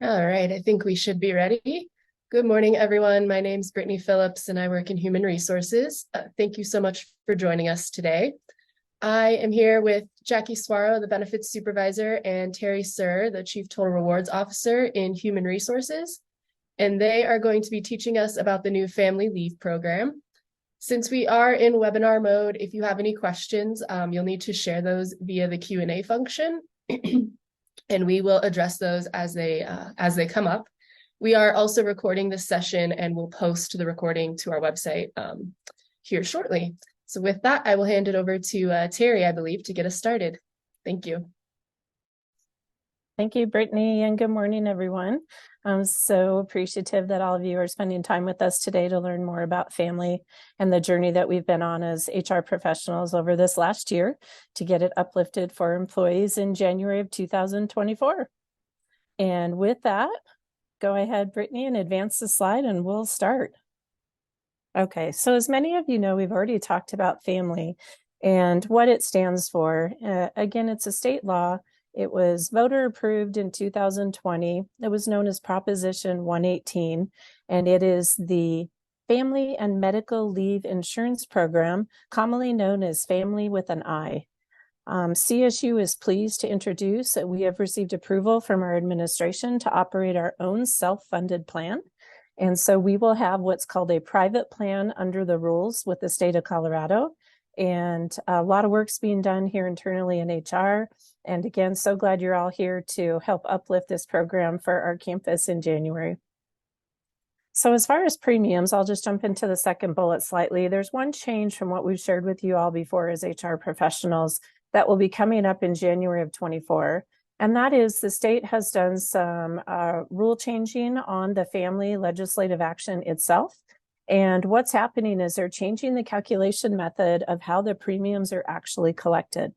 All right, I think we should be ready. Good morning, everyone. My name's Brittany Phillips, and I work in human resources. Thank you so much for joining us today. I am here with Jackie Swaro, the benefits supervisor, and Terry Sir, the chief total rewards officer in human resources, and they are going to be teaching us about the new family leave program. Since we are in webinar mode, if you have any questions, you'll need to share those via the Q&A function. And we will address those as they come up. We are also recording this session and we'll post the recording to our website here shortly. So with that, I will hand it over to Terry, I believe, to get us started. Thank you. Thank you, Brittany, and good morning, everyone. I'm so appreciative that all of you are spending time with us today to learn more about family and the journey that we've been on as HR professionals over this last year to get it uplifted for employees in January of 2024. And with that, go ahead, Brittany, and advance the slide and we'll start. Okay, so as many of you know, we've already talked about family and what it stands for. Again, it's a state law. It was voter approved in 2020. It was known as Proposition 118, and it is the Family and Medical Leave Insurance Program, commonly known as FAMLI with an I. CSU is pleased to introduce that we have received approval from our administration to operate our own self-funded plan. And so we will have what's called a private plan under the rules with the state of Colorado. And a lot of work's being done here internally in HR. And again, so glad you're all here to help uplift this program for our campus in January. So as far as premiums, I'll just jump into the second bullet slightly. There's one change from what we've shared with you all before as HR professionals that will be coming up in January of 24. And that is the state has done some rule changing on the family legislative action itself. And what's happening is they're changing the calculation method of how the premiums are actually collected.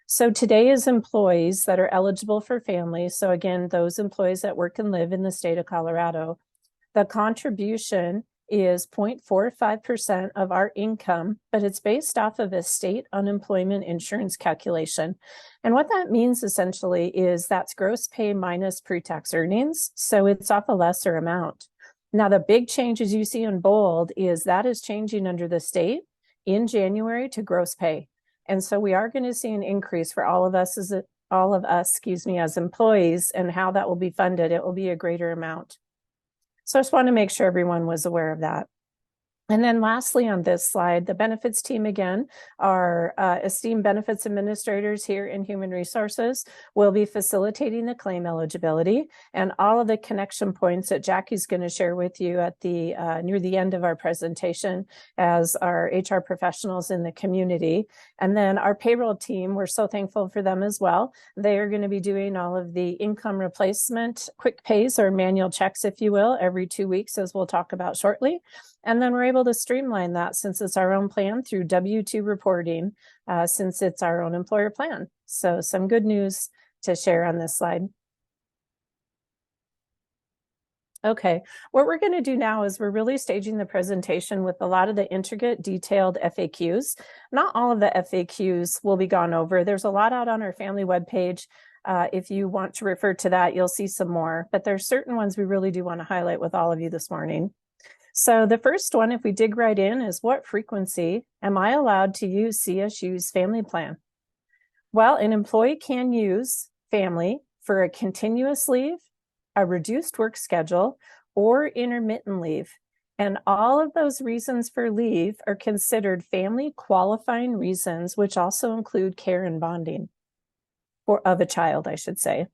So today is employees that are eligible for family. So again, those employees that work and live in the state of Colorado, the contribution is 0.45% of our income, but it's based off of a state unemployment insurance calculation. And what that means essentially is that's gross pay minus pre-tax earnings. So it's off a lesser amount. Now, the big changes you see in bold is that is changing under the state in January to gross pay. And so we are going to see an increase for all of us as employees, and how that will be funded. It will be a greater amount. So I just want to make sure everyone was aware of that. And then lastly on this slide, the benefits team again, our esteemed benefits administrators here in Human Resources will be facilitating the claim eligibility, and all of the connection points that Jackie's going to share with you at the near the end of our presentation as our HR professionals in the community. And then our payroll team, we're so thankful for them as well. They are going to be doing all of the income replacement quick pays or manual checks, if you will, every 2 weeks, as we'll talk about shortly. And then we're able to streamline that since it's our own plan through W-2 reporting, since it's our own employer plan. So some good news to share on this slide. Okay, what we're going to do now is we're really staging the presentation with a lot of the intricate, detailed FAQs. Not all of the FAQs will be gone over. There's a lot out on our family webpage. If you want to refer to that, you'll see some more. But there's certain ones we really do want to highlight with all of you this morning. So the first one, if we dig right in, is what frequency am I allowed to use CSU's family plan? Well, an employee can use family for a continuous leave, a reduced work schedule, or intermittent leave. And all of those reasons for leave are considered family qualifying reasons, which also include care and bonding, or of a child, I should say.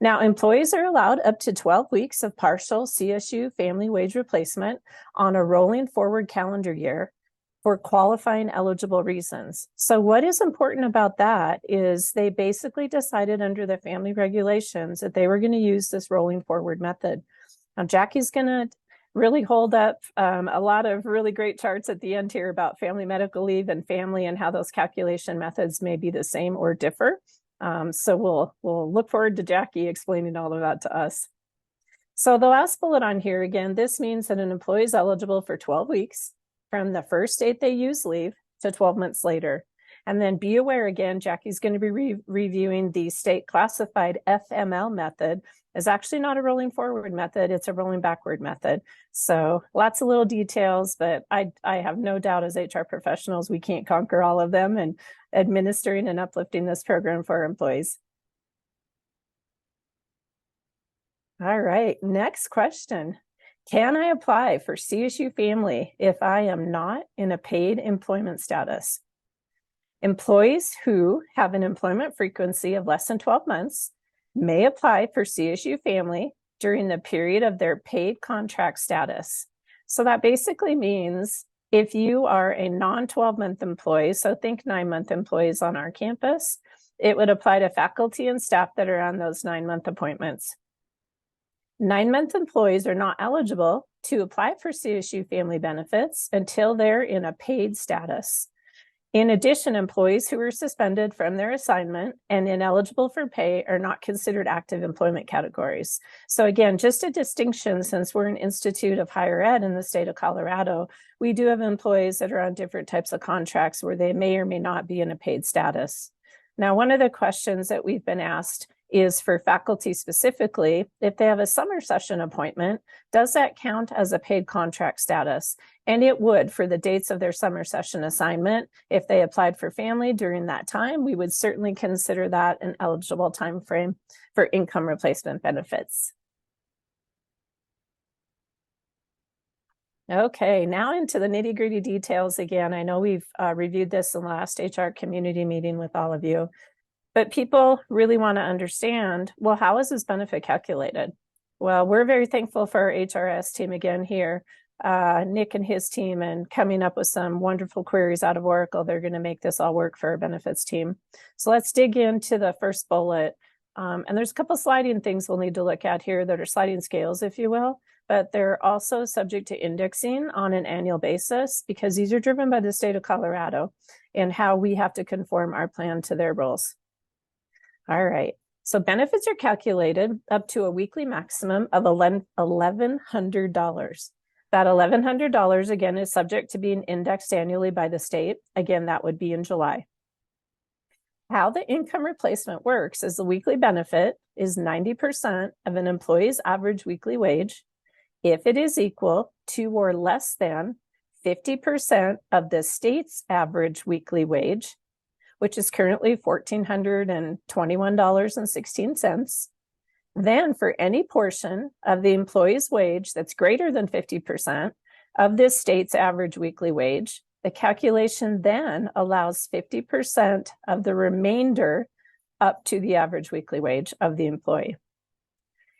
Now, employees are allowed up to 12 weeks of partial CSU family wage replacement on a rolling forward calendar year for qualifying eligible reasons. So what is important about that is they basically decided under the family regulations that they were going to use this rolling forward method. Now, Jackie's going to really hold up a lot of really great charts at the end here about family medical leave and family and how those calculation methods may be the same or differ. So we'll look forward to Jackie explaining all of that to us. So the last bullet on here, again, this means that an employee is eligible for 12 weeks from the first date they use leave to 12 months later. And then be aware again, Jackie's going to be reviewing the state classified FML method is actually not a rolling forward method, it's a rolling backward method. So lots of little details, but I have no doubt as HR professionals, we can't conquer all of them, and administering and uplifting this program for our employees. All right, next question. Can I apply for CSU Family if I am not in a paid employment status? Employees who have an employment frequency of less than 12 months may apply for CSU Family during the period of their paid contract status. So that basically means if you are a non-12-month employee, so think 9-month employees on our campus, it would apply to faculty and staff that are on those 9-month appointments. 9-month employees are not eligible to apply for CSU Family benefits until they're in a paid status. In addition, employees who are suspended from their assignment and ineligible for pay are not considered active employment categories. So again, just a distinction, since we're an institute of higher ed in the state of Colorado, we do have employees that are on different types of contracts where they may or may not be in a paid status. Now, one of the questions that we've been asked is for faculty specifically, if they have a summer session appointment, does that count as a paid contract status? And it would for the dates of their summer session assignment. If they applied for family during that time, we would certainly consider that an eligible time frame for income replacement benefits. Okay, now into the nitty-gritty details again. I know we've reviewed this in the last HR community meeting with all of you, but people really want to understand, well, how is this benefit calculated? Well, we're very thankful for our HRS team again here, Nick and his team, and coming up with some wonderful queries out of Oracle. They're going to make this all work for our benefits team. So let's dig into the first bullet. And there's a couple sliding things we'll need to look at here that are sliding scales, if you will, but they're also subject to indexing on an annual basis because these are driven by the state of Colorado and how we have to conform our plan to their rules. All right, so benefits are calculated up to a weekly maximum of $1,100. That $1,100, again, is subject to being indexed annually by the state. Again, that would be in July. How the income replacement works is the weekly benefit is 90% of an employee's average weekly wage if it is equal to or less than 50% of the state's average weekly wage, which is currently $1,421.16. Then for any portion of the employee's wage that's greater than 50% of this state's average weekly wage, the calculation then allows 50% of the remainder up to the average weekly wage of the employee.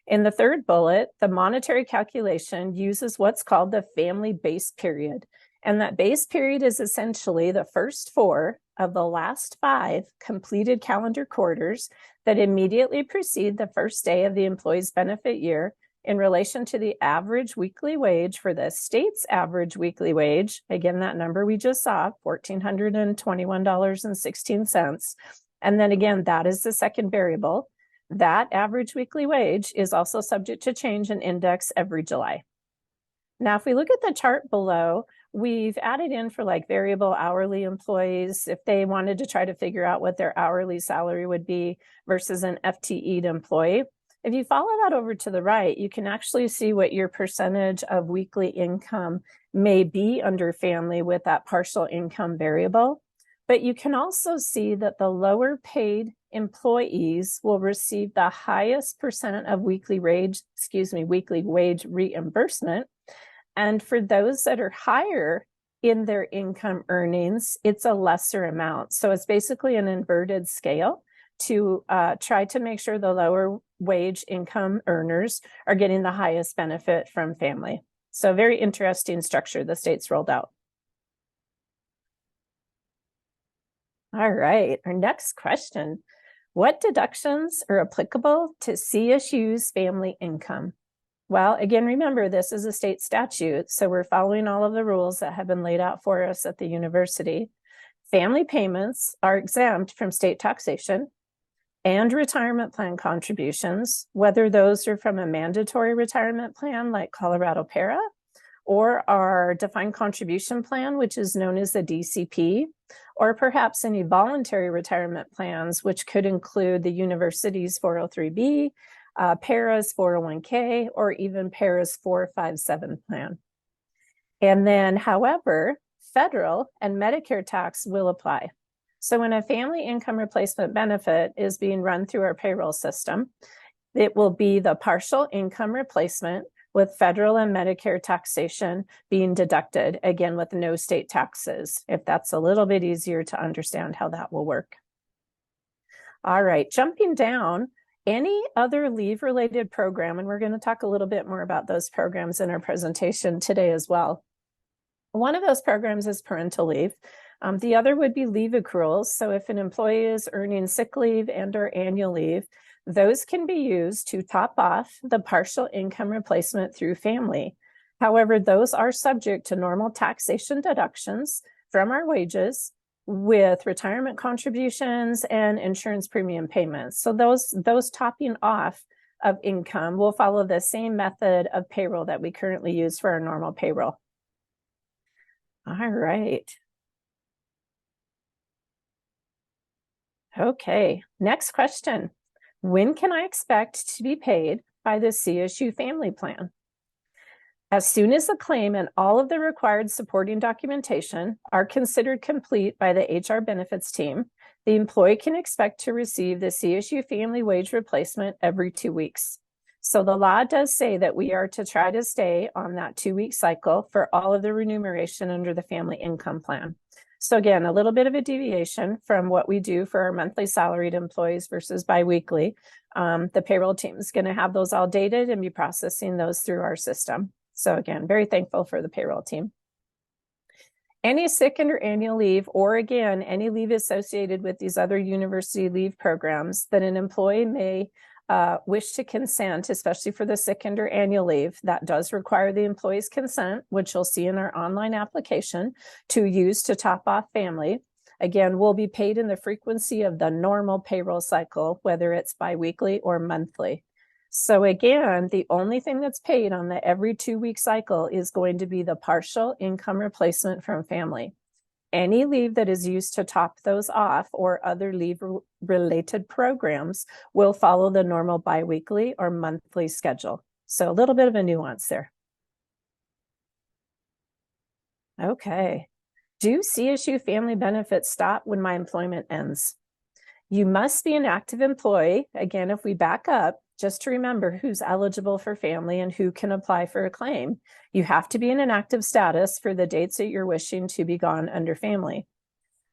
In the third bullet, the monetary calculation uses what's called the family base period. And that base period is essentially the first 4 of the last 5 completed calendar quarters that immediately precede the first day of the employee's benefit year in relation to the average weekly wage for the state's average weekly wage. Again, that number we just saw, $1,421.16. And then again, that is the second variable. That average weekly wage is also subject to change and index every July. Now, if we look at the chart below, we've added in for like variable hourly employees, if they wanted to try to figure out what their hourly salary would be versus an FTE'd employee. If you follow that over to the right, you can actually see what your percentage of weekly income may be under family with that partial income variable. But you can also see that the lower paid employees will receive the highest percent of weekly wage reimbursement. And for those that are higher in their income earnings, it's a lesser amount. So it's basically an inverted scale to try to make sure the lower wage income earners are getting the highest benefit from family. So very interesting structure the state's rolled out. All right, our next question. What deductions are applicable to CSU's family income? Well, again, remember, this is a state statute, so we're following all of the rules that have been laid out for us at the university. Family payments are exempt from state taxation and retirement plan contributions, whether those are from a mandatory retirement plan like Colorado Para or our defined contribution plan, which is known as the DCP, or perhaps any voluntary retirement plans, which could include the university's 403B, Para's 401k, or even Para's 457 plan. And then, however, federal and Medicare tax will apply. So when a family income replacement benefit is being run through our payroll system, it will be the partial income replacement with federal and Medicare taxation being deducted, again, with no state taxes, if that's a little bit easier to understand how that will work. All right, jumping down, any other leave-related program, and we're going to talk a little bit more about those programs in our presentation today as well. One of those programs is parental leave. The other would be leave accruals. So if an employee is earning sick leave and or annual leave, those can be used to top off the partial income replacement through FAMLI. However, those are subject to normal taxation deductions from our wages with retirement contributions and insurance premium payments. So those topping off of income will follow the same method of payroll that we currently use for our normal payroll. All right. Okay, next question. When can I expect to be paid by the CSU family plan? As soon as the claim and all of the required supporting documentation are considered complete by the HR benefits team, the employee can expect to receive the CSU family wage replacement every 2 weeks. So the law does say that we are to try to stay on that 2-week cycle for all of the remuneration under the family income plan. So again, a little bit of a deviation from what we do for our monthly salaried employees versus biweekly. The payroll team is going to have those all dated and be processing those through our system. So again, very thankful for the payroll team. Any sick and or annual leave, or again, any leave associated with these other university leave programs that an employee may wish to consent, especially for the sick and or annual leave, that does require the employee's consent, which you'll see in our online application, to use to top off family. Again, will be paid in the frequency of the normal payroll cycle, whether it's biweekly or monthly. So again, the only thing that's paid on the every 2-week cycle is going to be the partial income replacement from family. Any leave that is used to top those off or other leave-related programs will follow the normal biweekly or monthly schedule. So a little bit of a nuance there. Okay. Do CSU family benefits stop when my employment ends? You must be an active employee. Again, if we back up, just to remember who's eligible for family and who can apply for a claim. You have to be in an active status for the dates that you're wishing to be gone under family.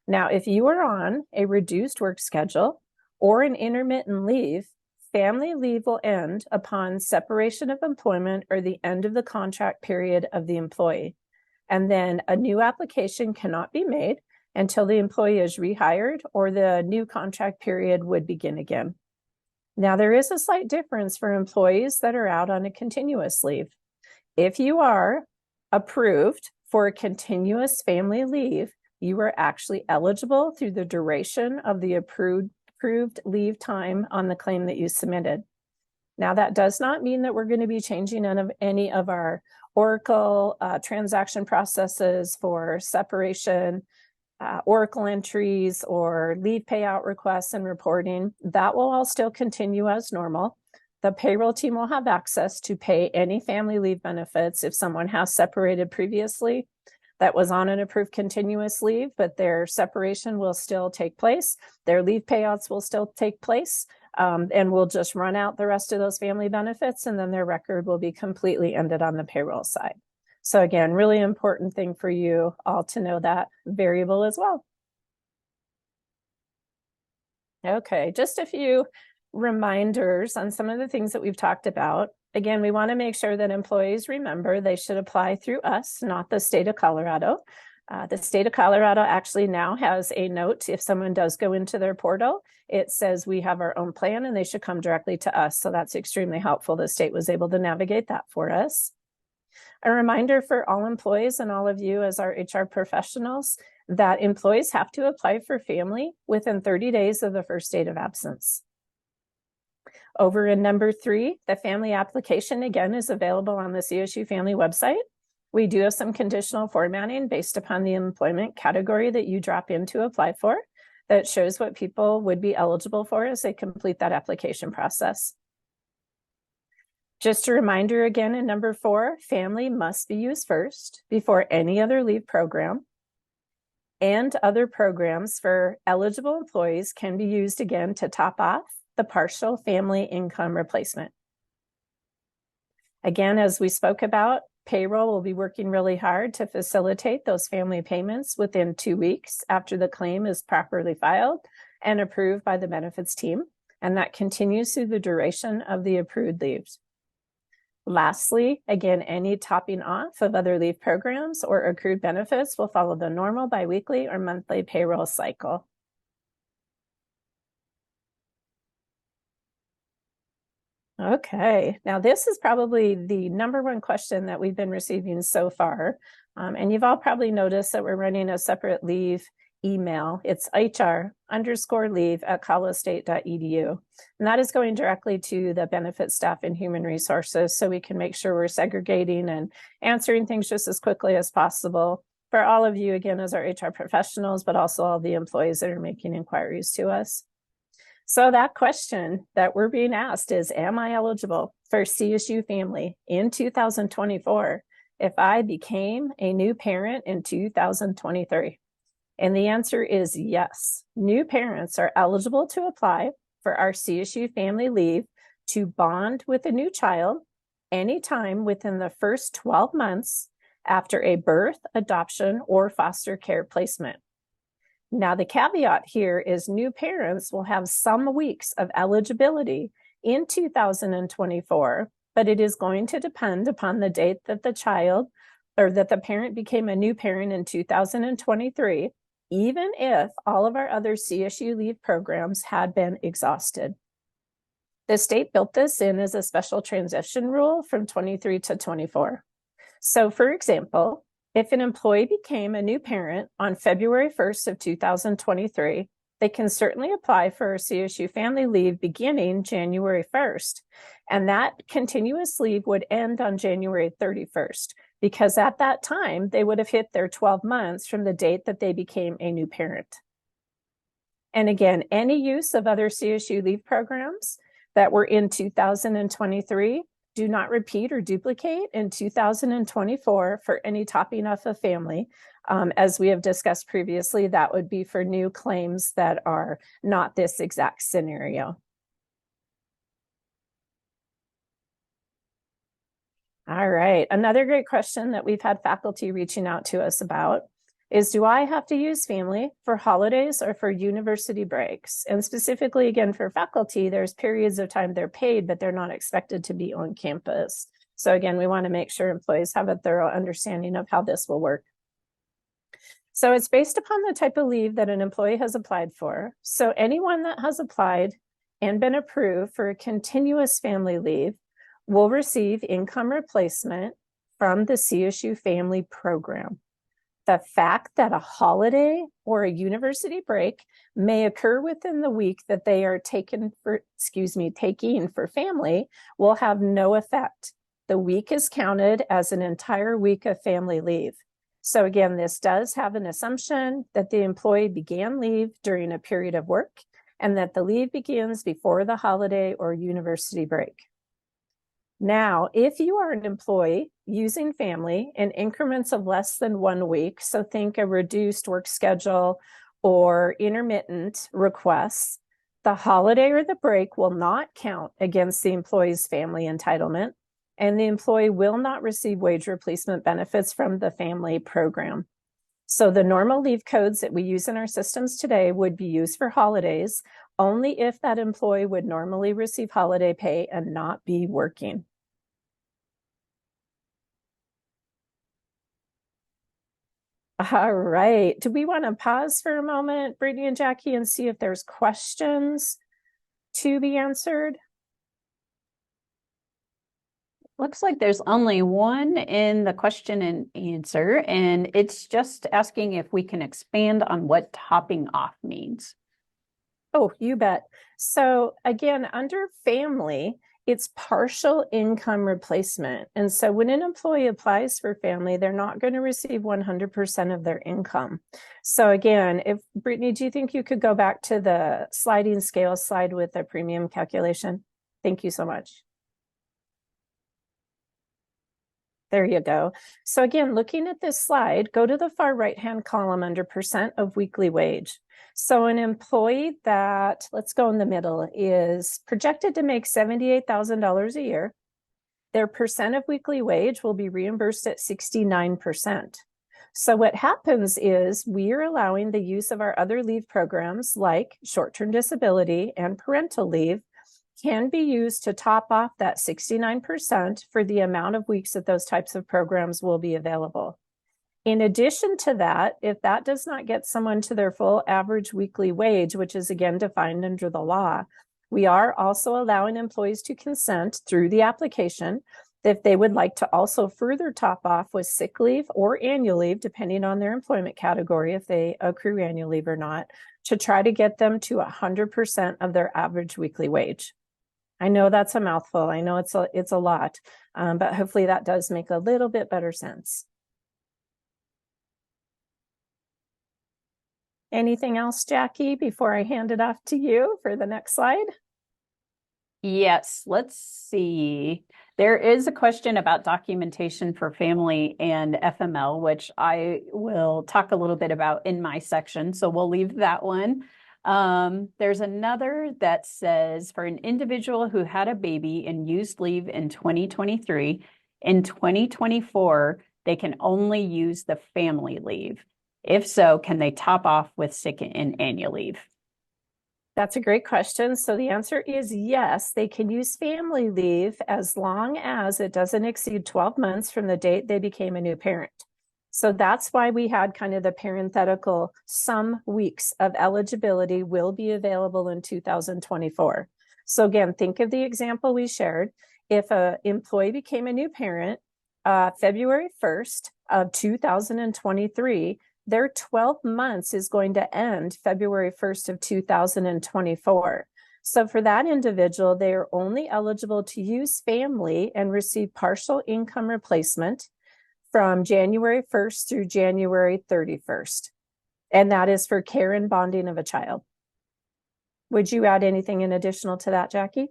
Now, if you are on a reduced work schedule or an intermittent leave, family leave will end upon separation of employment or the end of the contract period of the employee. And then a new application cannot be made until the employee is rehired or the new contract period would begin again. Now, there is a slight difference for employees that are out on a continuous leave. If you are approved for a continuous family leave, you are actually eligible through the duration of the approved leave time on the claim that you submitted. Now, that does not mean that we're going to be changing any of our Oracle transaction processes for separation, Oracle entries, or leave payout requests and reporting. That will all still continue as normal. The payroll team will have access to pay any family leave benefits if someone has separated previously that was on an approved continuous leave, but their separation will still take place. Their leave payouts will still take place, and we'll just run out the rest of those family benefits, and then their record will be completely ended on the payroll side. So again, really important thing for you all to know that variable as well. Okay, just a few reminders on some of the things that we've talked about. Again, we want to make sure that employees remember they should apply through us, not the state of Colorado. The state of Colorado actually now has a note. If someone does go into their portal, it says we have our own plan and they should come directly to us. So that's extremely helpful. The state was able to navigate that for us. A reminder for all employees and all of you as our HR professionals that employees have to apply for family within 30 days of the first date of absence. Over in number 3, the family application again is available on the CSU family website. We do have some conditional formatting based upon the employment category that you drop in to apply for that shows what people would be eligible for as they complete that application process. Just a reminder again in number 4, family must be used first before any other leave program. And other programs for eligible employees can be used again to top off the partial family income replacement. Again, as we spoke about, payroll will be working really hard to facilitate those family payments within 2 weeks after the claim is properly filed and approved by the benefits team. And that continues through the duration of the approved leaves. Lastly, again, any topping off of other leave programs or accrued benefits will follow the normal biweekly or monthly payroll cycle. Okay, now this is probably the number one question that we've been receiving so far. And you've all probably noticed that we're running a separate leave email. It's hr_leave@colostate.edu. And that is going directly to the benefit staff and human resources, so we can make sure we're segregating and answering things just as quickly as possible for all of you, again, as our HR professionals, but also all the employees that are making inquiries to us. So that question that we're being asked is, am I eligible for CSU family in 2024 if I became a new parent in 2023? And the answer is yes. New parents are eligible to apply for our CSU family leave to bond with a new child anytime within the first 12 months after a birth, adoption, or foster care placement. Now, the caveat here is new parents will have some weeks of eligibility in 2024, but it is going to depend upon the date that the child or that the parent became a new parent in 2023, even if all of our other CSU leave programs had been exhausted. The state built this in as a special transition rule from 23 to 24. So, for example, if an employee became a new parent on February 1st of 2023, they can certainly apply for a CSU family leave beginning January 1st. And that continuous leave would end on January 31st, because at that time, they would have hit their 12 months from the date that they became a new parent. And again, any use of other CSU leave programs that were in 2023 do not repeat or duplicate in 2024 for any topping off of family. As we have discussed previously, that would be for new claims that are not this exact scenario. All right, another great question that we've had faculty reaching out to us about is, do I have to use family for holidays or for university breaks? And specifically, again, for faculty, there's periods of time they're paid, but they're not expected to be on campus. So again, we want to make sure employees have a thorough understanding of how this will work. So it's based upon the type of leave that an employee has applied for. So anyone that has applied and been approved for a continuous family leave will receive income replacement from the CSU family program. The fact that a holiday or a university break may occur within the week that they are taking for family will have no effect. The week is counted as an entire week of family leave. So again, this does have an assumption that the employee began leave during a period of work and that the leave begins before the holiday or university break. Now, if you are an employee using family in increments of less than 1 week, so think a reduced work schedule or intermittent requests, the holiday or the break will not count against the employee's family entitlement, and the employee will not receive wage replacement benefits from the family program. So the normal leave codes that we use in our systems today would be used for holidays only if that employee would normally receive holiday pay and not be working. All right. Do we want to pause for a moment, Brittany and Jackie, and see if there's questions to be answered? Looks like there's only one in the question and answer, and it's just asking if we can expand on what topping off means. Oh, you bet. So again, under family, it's partial income replacement. And so when an employee applies for family, they're not going to receive 100% of their income. So again, if Brittany, do you think you could go back to the sliding scale slide with the premium calculation? Thank you so much. There you go. So again, looking at this slide, go to the far right-hand column under percent of weekly wage. So an employee that, let's go in the middle, is projected to make $78,000 a year. Their percent of weekly wage will be reimbursed at 69%. So what happens is we are allowing the use of our other leave programs like short-term disability and parental leave can be used to top off that 69% for the amount of weeks that those types of programs will be available. In addition to that, if that does not get someone to their full average weekly wage, which is again defined under the law, we are also allowing employees to consent through the application if they would like to also further top off with sick leave or annual leave, depending on their employment category, if they accrue annual leave or not, to try to get them to 100% of their average weekly wage. I know that's a mouthful. I know it's a lot, but hopefully that does make a little bit better sense. Anything else, Jackie, before I hand it off to you for the next slide? Yes, let's see. There is a question about documentation for FAMLI and FML, which I will talk a little bit about in my section. So we'll leave that one. There's another that says for an individual who had a baby and used leave in 2023, in 2024, they can only use the family leave. If so, can they top off with sick and annual leave? That's a great question. So the answer is yes, they can use family leave as long as it doesn't exceed 12 months from the date they became a new parent. So that's why we had kind of the parenthetical, some weeks of eligibility will be available in 2024. So again, think of the example we shared. If an employee became a new parent February 1st of 2023, their 12 months is going to end February 1st of 2024. So for that individual, they are only eligible to use family and receive partial income replacement from January 1st through January 31st. And that is for care and bonding of a child. Would you add anything in additional to that, Jackie?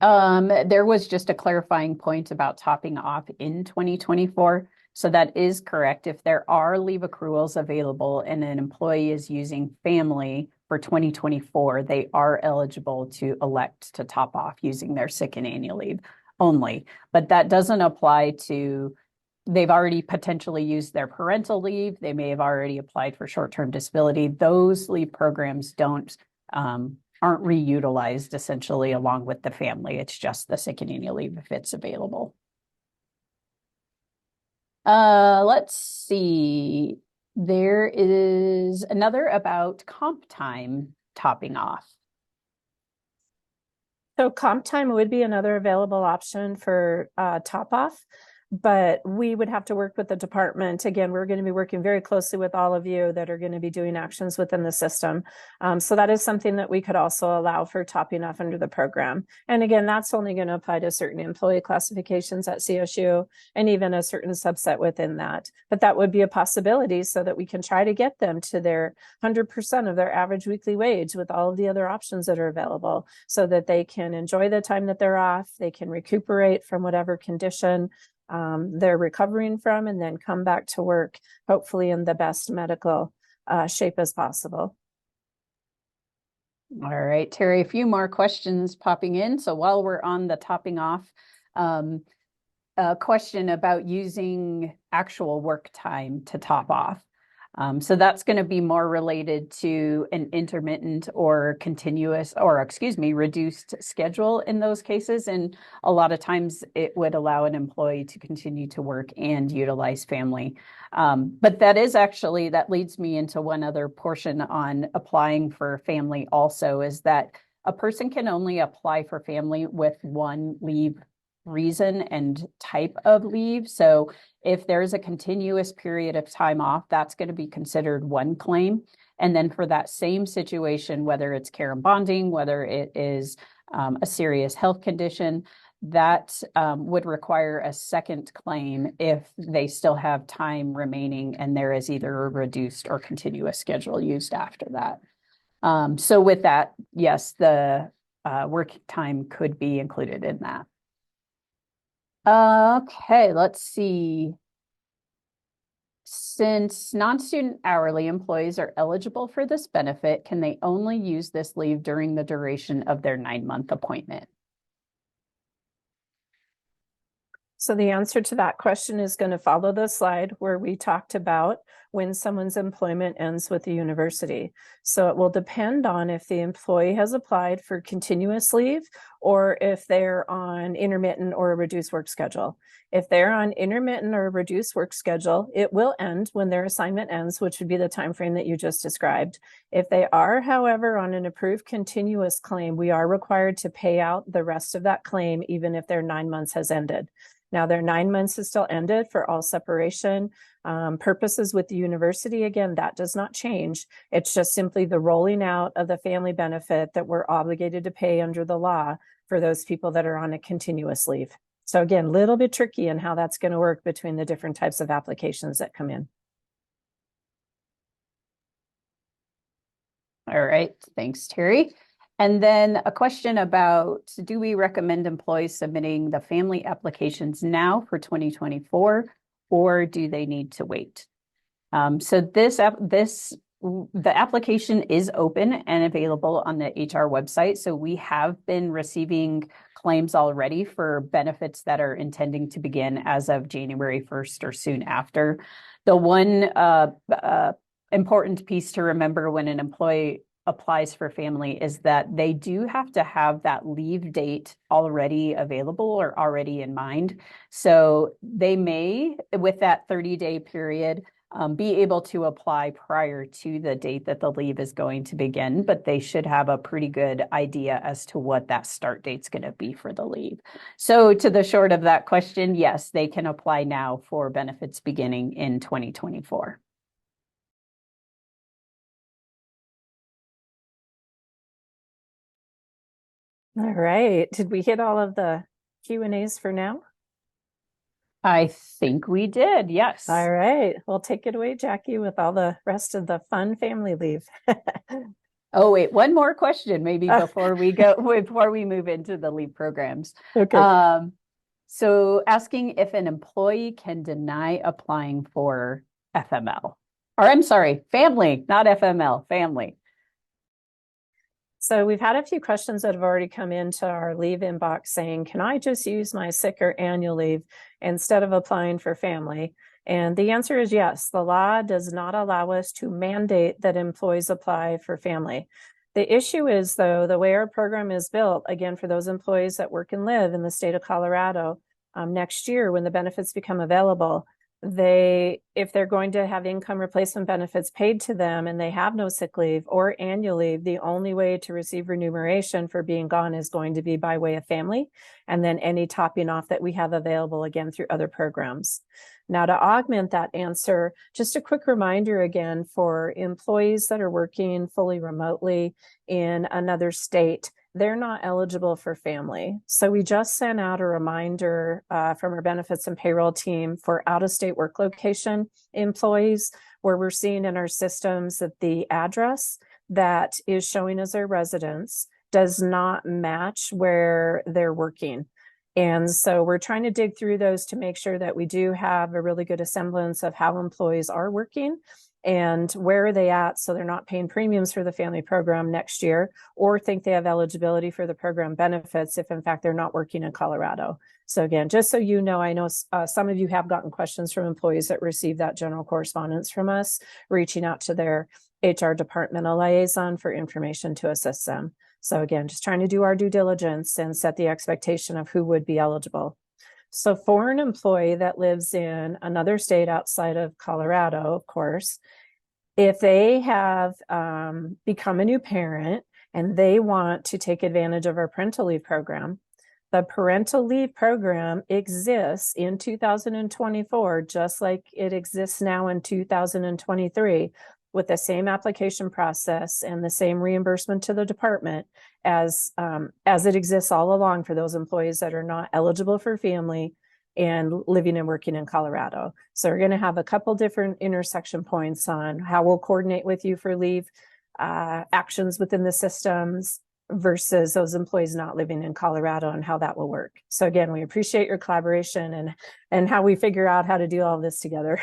There was just a clarifying point about topping off in 2024. So that is correct. If there are leave accruals available and an employee is using family for 2024, they are eligible to elect to top off using their sick and annual leave only. But that doesn't apply to, they've already potentially used their parental leave. They may have already applied for short-term disability. Those leave programs aren't reutilized essentially along with the family. It's just the sick and annual leave if it's available. Let's see. There is another about comp time topping off. So comp time would be another available option for top off, but we would have to work with the department. Again, we're going to be working very closely with all of you that are going to be doing actions within the system. So that is something that we could also allow for topping off under the program. And again, that's only going to apply to certain employee classifications at CSU and even a certain subset within that. But that would be a possibility so that we can try to get them to their 100% of their average weekly wage with all of the other options that are available so that they can enjoy the time that they're off, they can recuperate from whatever condition they're recovering from, and then come back to work, hopefully in the best medical shape as possible. All right, Terry, a few more questions popping in. So while we're on the topping off, a question about using actual work time to top off. So that's going to be more related to an intermittent or continuous, or excuse me, reduced schedule in those cases. And a lot of times it would allow an employee to continue to work and utilize family. But that leads me into one other portion on applying for family also, is that a person can only apply for family with one leave reason and type of leave. So if there's a continuous period of time off, that's going to be considered one claim. And then for that same situation, whether it's care and bonding, whether it is a serious health condition, that would require a second claim if they still have time remaining and there is either a reduced or continuous schedule used after that. So with that, yes, the work time could be included in that. Okay, let's see. Since non-student hourly employees are eligible for this benefit, can they only use this leave during the duration of their 9-month appointment? So the answer to that question is going to follow the slide where we talked about when someone's employment ends with the university. So it will depend on if the employee has applied for continuous leave or if they're on intermittent or a reduced work schedule. If they're on intermittent or a reduced work schedule, it will end when their assignment ends, which would be the time frame that you just described. If they are, however, on an approved continuous claim, we are required to pay out the rest of that claim even if their 9 months has ended. Now, their 9 months is still ended for all separation purposes with the university. Again, that does not change. It's just simply the rolling out of the family benefit that we're obligated to pay under the law for those people that are on a continuous leave. So again, a little bit tricky in how that's going to work between the different types of applications that come in. All right, thanks, Terry. And then a question about, do we recommend employees submitting the family applications now for 2024, or do they need to wait? So the application is open and available on the HR website. So we have been receiving claims already for benefits that are intending to begin as of January 1st or soon after. The one important piece to remember when an employee applies for family is that they do have to have that leave date already available or already in mind. So they may, with that 30-day period, be able to apply prior to the date that the leave is going to begin, but they should have a pretty good idea as to what that start date's going to be for the leave. So to the short of that question, yes, they can apply now for benefits beginning in 2024. All right. Did we hit all of the Q&As for now? I think we did, yes. All right. Well, take it away, Jackie, with all the rest of the fun family leave. Oh, wait, one more question maybe before we move into the leave programs. Okay. So asking if an employee can deny applying for FML. Or I'm sorry, family, not FML, family. So we've had a few questions that have already come into our leave inbox saying, can I just use my sick or annual leave instead of applying for family? And the answer is yes. The law does not allow us to mandate that employees apply for family. The issue is, though, the way our program is built, again, for those employees that work and live in the state of Colorado, next year when the benefits become available, if they're going to have income replacement benefits paid to them and they have no sick leave or annual leave, the only way to receive remuneration for being gone is going to be by way of family, and then any topping off that we have available again through other programs. Now, to augment that answer, just a quick reminder again for employees that are working fully remotely in another state, they're not eligible for family. So we just sent out a reminder from our benefits and payroll team for out-of-state work location employees, where we're seeing in our systems that the address that is showing as their residence does not match where they're working. And so we're trying to dig through those to make sure that we do have a really good semblance of how employees are working and where are they at, so they're not paying premiums for the family program next year or think they have eligibility for the program benefits if in fact they're not working in Colorado. So again, just so you know, I know some of you have gotten questions from employees that receive that general correspondence from us, reaching out to their HR departmental liaison for information to assist them. So again, just trying to do our due diligence and set the expectation of who would be eligible. So for an employee that lives in another state outside of Colorado, of course, if they have become a new parent and they want to take advantage of our parental leave program, the parental leave program exists in 2024, just like it exists now in 2023, with the same application process and the same reimbursement to the department as it exists all along for those employees that are not eligible for family and living and working in Colorado. So we're going to have a couple different intersection points on how we'll coordinate with you for leave actions within the systems, versus those employees not living in Colorado and how that will work. So again, we appreciate your collaboration and how we figure out how to do all this together.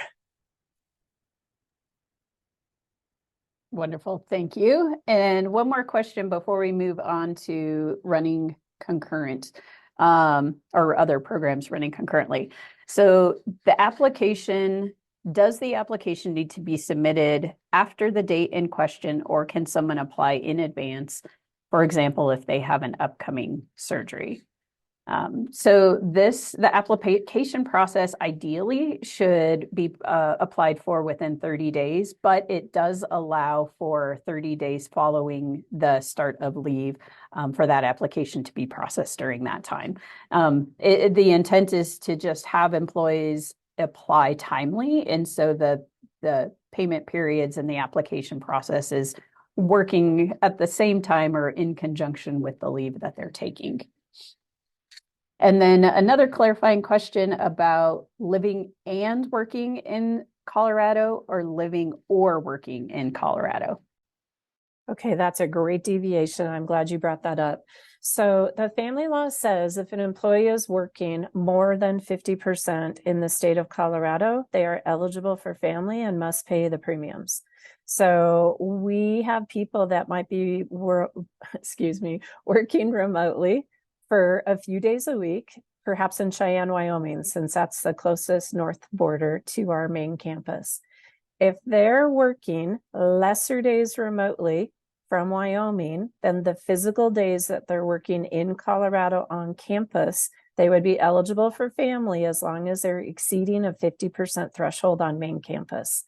Wonderful, thank you. And one more question before we move on to running concurrent or other programs running concurrently. So does the application need to be submitted after the date in question, or can someone apply in advance? For example, if they have an upcoming surgery. So the application process ideally should be applied for within 30 days, but it does allow for 30 days following the start of leave for that application to be processed during that time. The intent is to just have employees apply timely, and so the payment periods and the application process is working at the same time or in conjunction with the leave that they're taking. And then another clarifying question about living and working in Colorado, or living or working in Colorado. Okay, that's a great deviation. I'm glad you brought that up. So the family law says if an employee is working more than 50% in the state of Colorado, they are eligible for family and must pay the premiums. So we have people that might be, working remotely for a few days a week, perhaps in Cheyenne, Wyoming, since that's the closest north border to our main campus. If they're working lesser days remotely from Wyoming than the physical days that they're working in Colorado on campus, they would be eligible for family as long as they're exceeding a 50% threshold on main campus.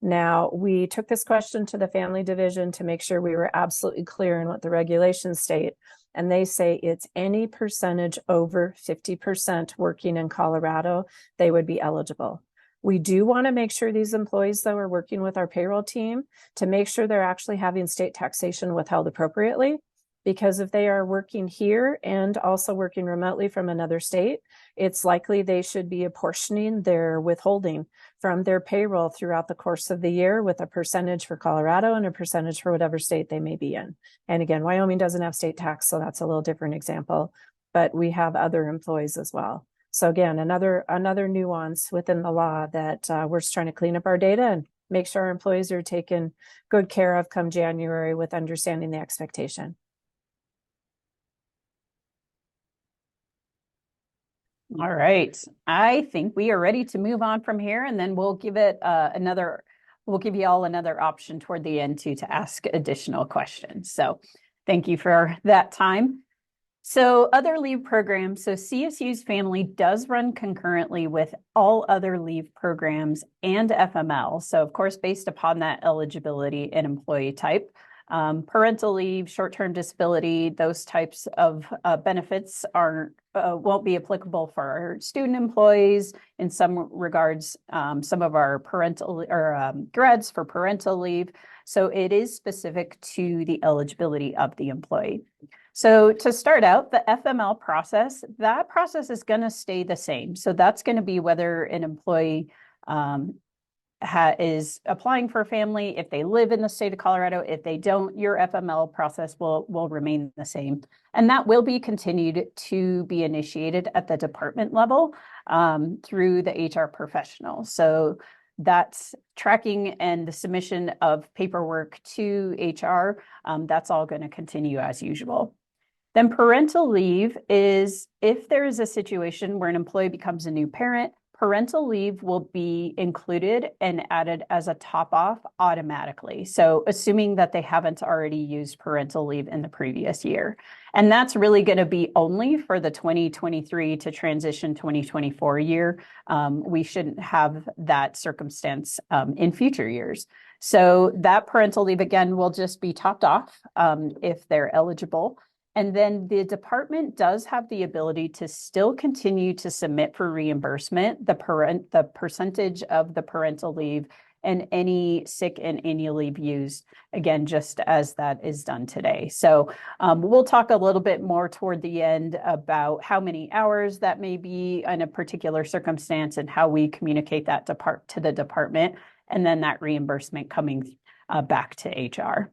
Now, we took this question to the family division to make sure we were absolutely clear in what the regulations state. And they say it's any percentage over 50% working in Colorado, they would be eligible. We do want to make sure these employees, though, are working with our payroll team to make sure they're actually having state taxation withheld appropriately. Because if they are working here and also working remotely from another state, it's likely they should be apportioning their withholding from their payroll throughout the course of the year, with a percentage for Colorado and a percentage for whatever state they may be in. And again, Wyoming doesn't have state tax, so that's a little different example, but we have other employees as well. So again, another nuance within the law that we're just trying to clean up our data and make sure our employees are taken good care of come January with understanding the expectation. All right, I think we are ready to move on from here, and then we'll give it we'll give you all another option toward the end to ask additional questions. So thank you for that time. So other leave programs, so CSU's FAMLI does run concurrently with all other leave programs and FML. So of course, based upon that eligibility and employee type. Parental leave, short-term disability, those types of benefits won't be applicable for our student employees. In some regards, some of our parental or grads for parental leave. So it is specific to the eligibility of the employee. So to start out, the FML process, that process is going to stay the same. So that's going to be whether an employee is applying for a family, if they live in the state of Colorado. If they don't, your FML process will remain the same. And that will be continued to be initiated at the department level through the HR professional. So that's tracking and the submission of paperwork to HR. That's all going to continue as usual. Then parental leave is if there is a situation where an employee becomes a new parent, parental leave will be included and added as a top-off automatically. So assuming that they haven't already used parental leave in the previous year. And that's really going to be only for the 2023 to transition 2024 year. We shouldn't have that circumstance in future years. So that parental leave, again, will just be topped off if they're eligible. And then the department does have the ability to still continue to submit for reimbursement the percentage of the parental leave and any sick and annual leave used, again, just as that is done today. So we'll talk a little bit more toward the end about how many hours that may be in a particular circumstance and how we communicate that to the department, and then that reimbursement coming back to HR.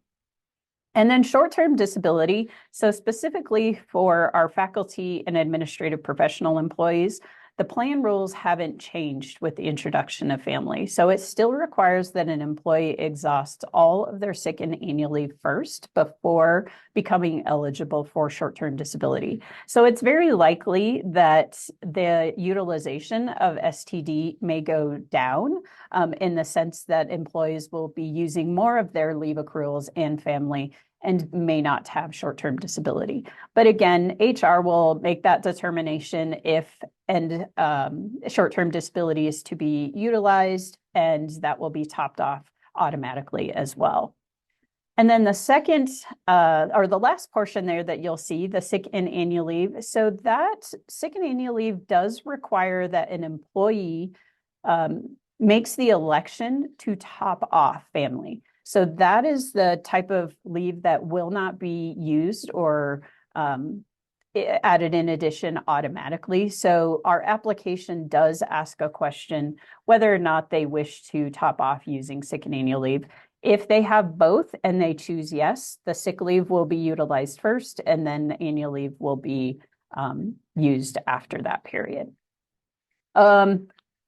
And then short-term disability. So specifically for our faculty and administrative professional employees, the plan rules haven't changed with the introduction of FAMLI. So it still requires that an employee exhaust all of their sick and annual leave first before becoming eligible for short-term disability. So it's very likely that the utilization of STD may go down in the sense that employees will be using more of their leave accruals and FAMLI and may not have short-term disability. But again, HR will make that determination if short-term disability is to be utilized, and that will be topped off automatically as well. And then the second, or the last portion there that you'll see, the sick and annual leave. So that sick and annual leave does require that an employee makes the election to top off FAMLI. So that is the type of leave that will not be used or added in addition automatically. So our application does ask a question whether or not they wish to top off using sick and annual leave. If they have both and they choose yes, the sick leave will be utilized first, and then the annual leave will be used after that period.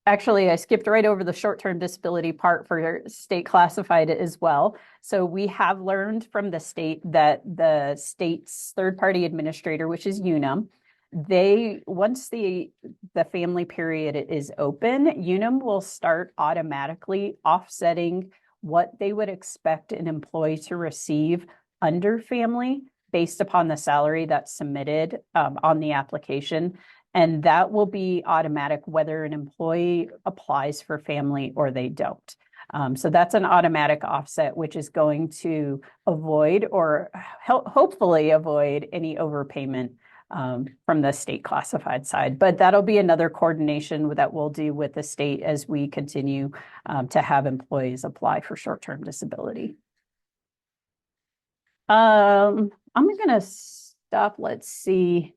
Actually, I skipped right over the short-term disability part for state classified as well. So we have learned from the state that the state's third-party administrator, which is UNUM, once the FAMLI period is open, UNUM will start automatically offsetting what they would expect an employee to receive under FAMLI based upon the salary that's submitted on the application. And that will be automatic whether an employee applies for FAMLI or they don't. So that's an automatic offset, which is going to avoid or hopefully avoid any overpayment from the state classified side. But that'll be another coordination that we'll do with the state as we continue to have employees apply for short-term disability. I'm going to stop. Let's see.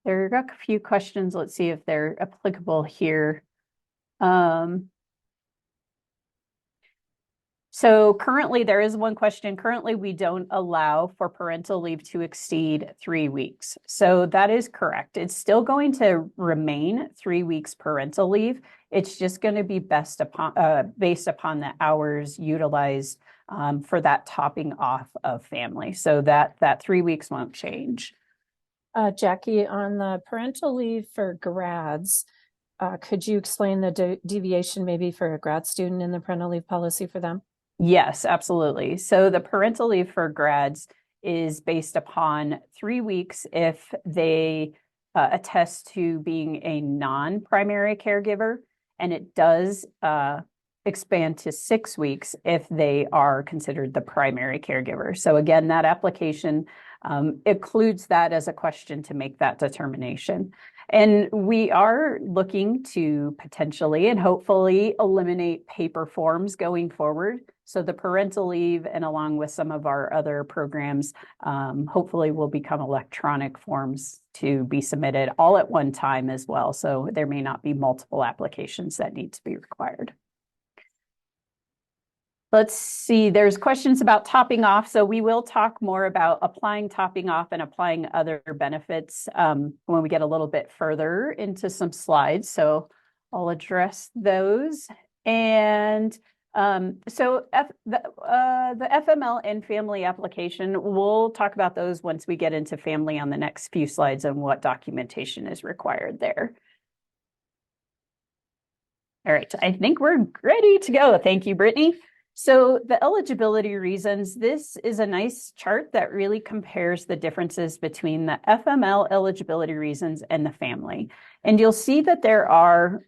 There are a few questions. Let's see if they're applicable here. So currently there is one question. Currently, we don't allow for parental leave to exceed 3 weeks. So that is correct. It's still going to remain 3 weeks parental leave. It's just going to be based upon the hours utilized for that topping off of FAMLI. So that 3 weeks won't change. Jackie, on the parental leave for grads, could you explain the deviation maybe for a grad student in the parental leave policy for them? Yes, absolutely. So the parental leave for grads is based upon 3 weeks if they attest to being a non-primary caregiver, and it does expand to 6 weeks if they are considered the primary caregiver. So again, that application includes that as a question to make that determination. And we are looking to potentially and hopefully eliminate paper forms going forward. So the parental leave and along with some of our other programs, hopefully will become electronic forms to be submitted all at one time as well. So there may not be multiple applications that need to be required. Let's see, there's questions about topping off. So we will talk more about applying topping off and applying other benefits when we get a little bit further into some slides. So I'll address those. And so the FML and FAMLI application, we'll talk about those once we get into FAMLI on the next few slides and what documentation is required there. All right, I think we're ready to go. Thank you, Brittany. So the eligibility reasons, this is a nice chart that really compares the differences between the FML eligibility reasons and the FAMLI. And you'll see that there are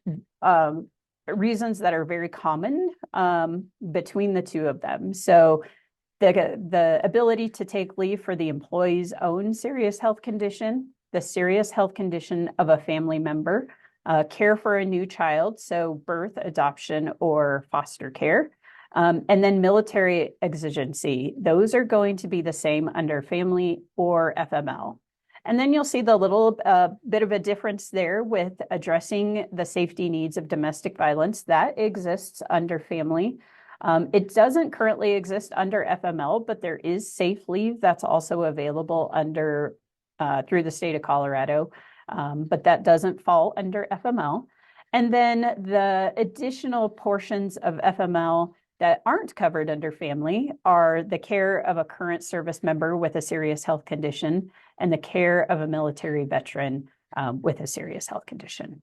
reasons that are very common between the two of them. So the ability to take leave for the employee's own serious health condition, the serious health condition of a family member, care for a new child, so birth, adoption, or foster care. And then military exigency. Those are going to be the same under FAMLI or FML. And then you'll see the little bit of a difference there with addressing the safety needs of domestic violence that exists under FAMLI. It doesn't currently exist under FML, but there is safe leave that's also available under through the state of Colorado, but that doesn't fall under FML. And then the additional portions of FML that aren't covered under family are the care of a current service member with a serious health condition and the care of a military veteran with a serious health condition.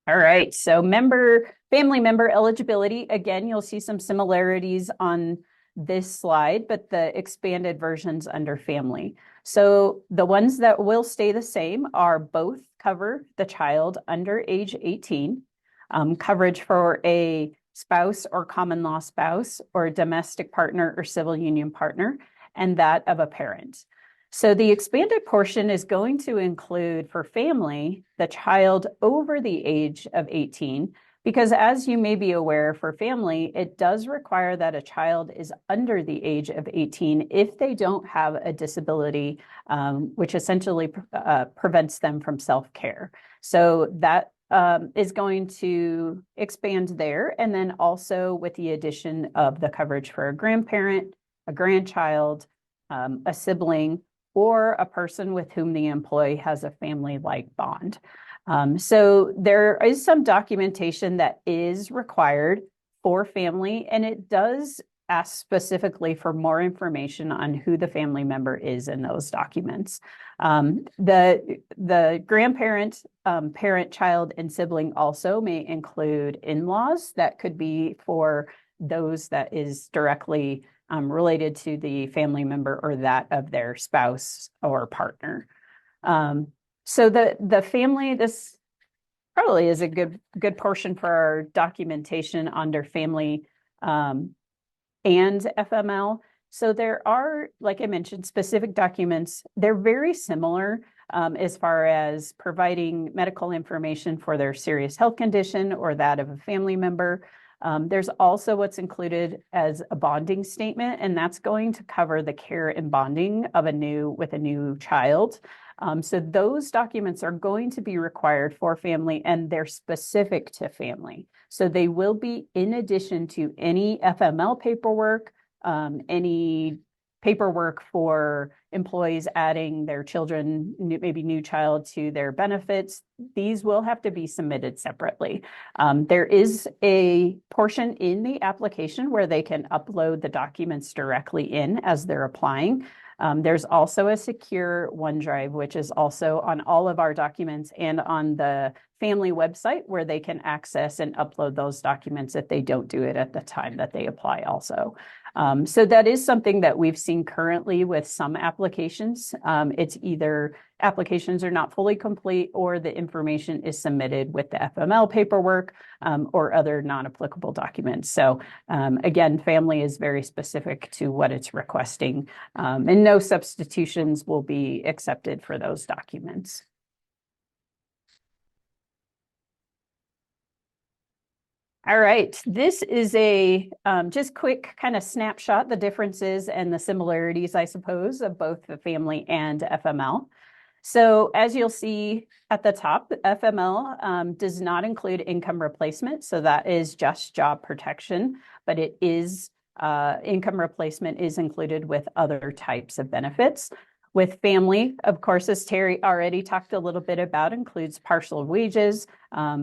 All right, so family member eligibility, again, you'll see some similarities on this slide, but the expanded versions under family. So the ones that will stay the same are both cover the child under age 18, coverage for a spouse or common law spouse or a domestic partner or civil union partner, and that of a parent. So the expanded portion is going to include for family, the child over the age of 18, because as you may be aware, for family, it does require that a child is under the age of 18 if they don't have a disability, which essentially prevents them from self-care. So that is going to expand there. And then also with the addition of the coverage for a grandparent, a grandchild, a sibling, or a person with whom the employee has a family-like bond. So there is some documentation that is required for family, and it does ask specifically for more information on who the family member is in those documents. The grandparent, parent, child, and sibling also may include in-laws. That could be for those that is directly related to the family member or that of their spouse or partner. So the family, this probably is a good portion for our documentation under family and FML. So there are, like I mentioned, specific documents. They're very similar as far as providing medical information for their serious health condition or that of a family member. There's also what's included as a bonding statement, and that's going to cover the care and bonding of a new child. So those documents are going to be required for family, and they're specific to family. So they will be in addition to any FML paperwork, any paperwork for employees adding their children, maybe new child to their benefits. These will have to be submitted separately. There is a portion in the application where they can upload the documents directly in as they're applying. There's also a secure OneDrive, which is also on all of our documents and on the family website where they can access and upload those documents if they don't do it at the time that they apply also. So that is something that we've seen currently with some applications. It's either applications are not fully complete or the information is submitted with the FML paperwork or other non-applicable documents. So again, family is very specific to what it's requesting, and no substitutions will be accepted for those documents. All right, this is a just quick kind of snapshot, the differences and the similarities, I suppose, of both the family and FML. So as you'll see at the top, FML does not include income replacement. So that is just job protection, but it is income replacement is included with other types of benefits. With family, of course, as Terry already talked a little bit about, includes partial wages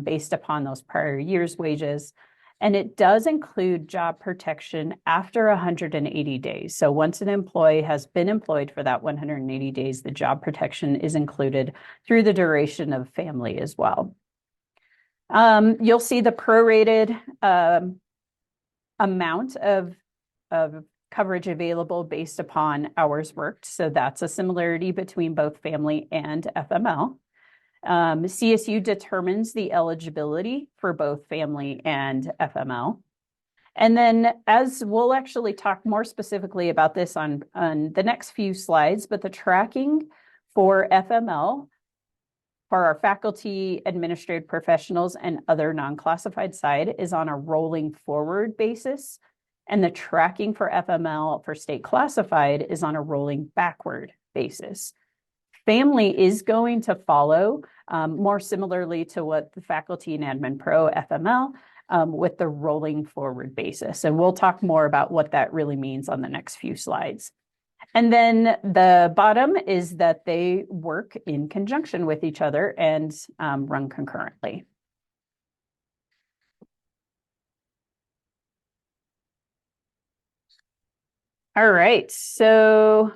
based upon those prior year's wages. And it does include job protection after 180 days. So once an employee has been employed for that 180 days, the job protection is included through the duration of family as well. You'll see the prorated amount of coverage available based upon hours worked. So that's a similarity between both family and FML. CSU determines the eligibility for both family and FML. And then as we'll actually talk more specifically about this on the next few slides, but the tracking for FML for our faculty, administrative professionals, and other non-classified side is on a rolling forward basis. And the tracking for FML for state classified is on a rolling backward basis. FAMLI is going to follow more similarly to what the Faculty and Admin Pro FML with the rolling forward basis. And we'll talk more about what that really means on the next few slides. And then the bottom is that they work in conjunction with each other and run concurrently. All right, so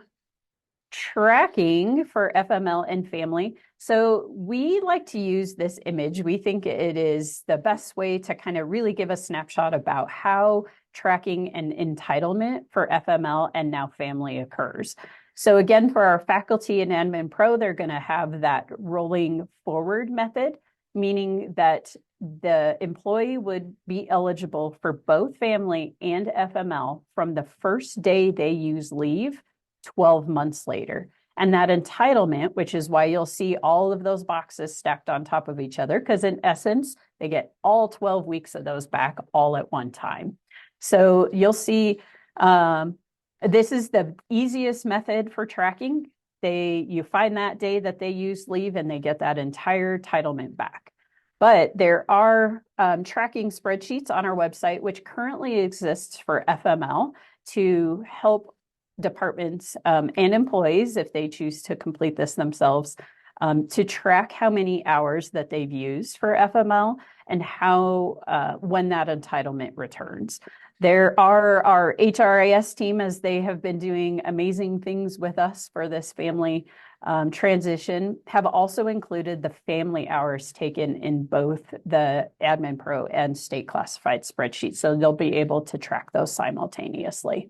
tracking for FML and FAMLI. So we like to use this image. We think it is the best way to kind of really give a snapshot about how tracking and entitlement for FML and now FAMLI occurs. So again, for our Faculty and Admin Pro, they're going to have that rolling forward method, meaning that the employee would be eligible for both FAMLI and FML from the first day they use leave 12 months later. And that entitlement, which is why you'll see all of those boxes stacked on top of each other, because in essence, they get all 12 weeks of those back all at one time. So you'll see this is the easiest method for tracking. You find that day that they use leave and they get that entire entitlement back. But there are tracking spreadsheets on our website, which currently exists for FML to help departments and employees, if they choose to complete this themselves, to track how many hours that they've used for FML and how when that entitlement returns. There are our HRIS team, as they have been doing amazing things with us for this FAMLI transition, have also included the FAMLI hours taken in both the Admin Pro and state classified spreadsheets. So they'll be able to track those simultaneously.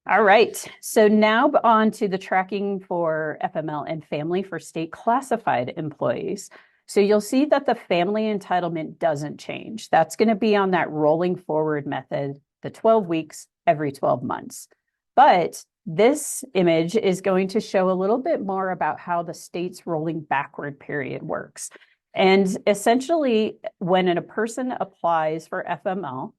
All right, so now on to the tracking for FML and FAMLI for state classified employees. So you'll see that the FAMLI entitlement doesn't change. That's going to be on that rolling forward method, the 12 weeks every 12 months. But this image is going to show a little bit more about how the state's rolling backward period works. And essentially, when a person applies for FML,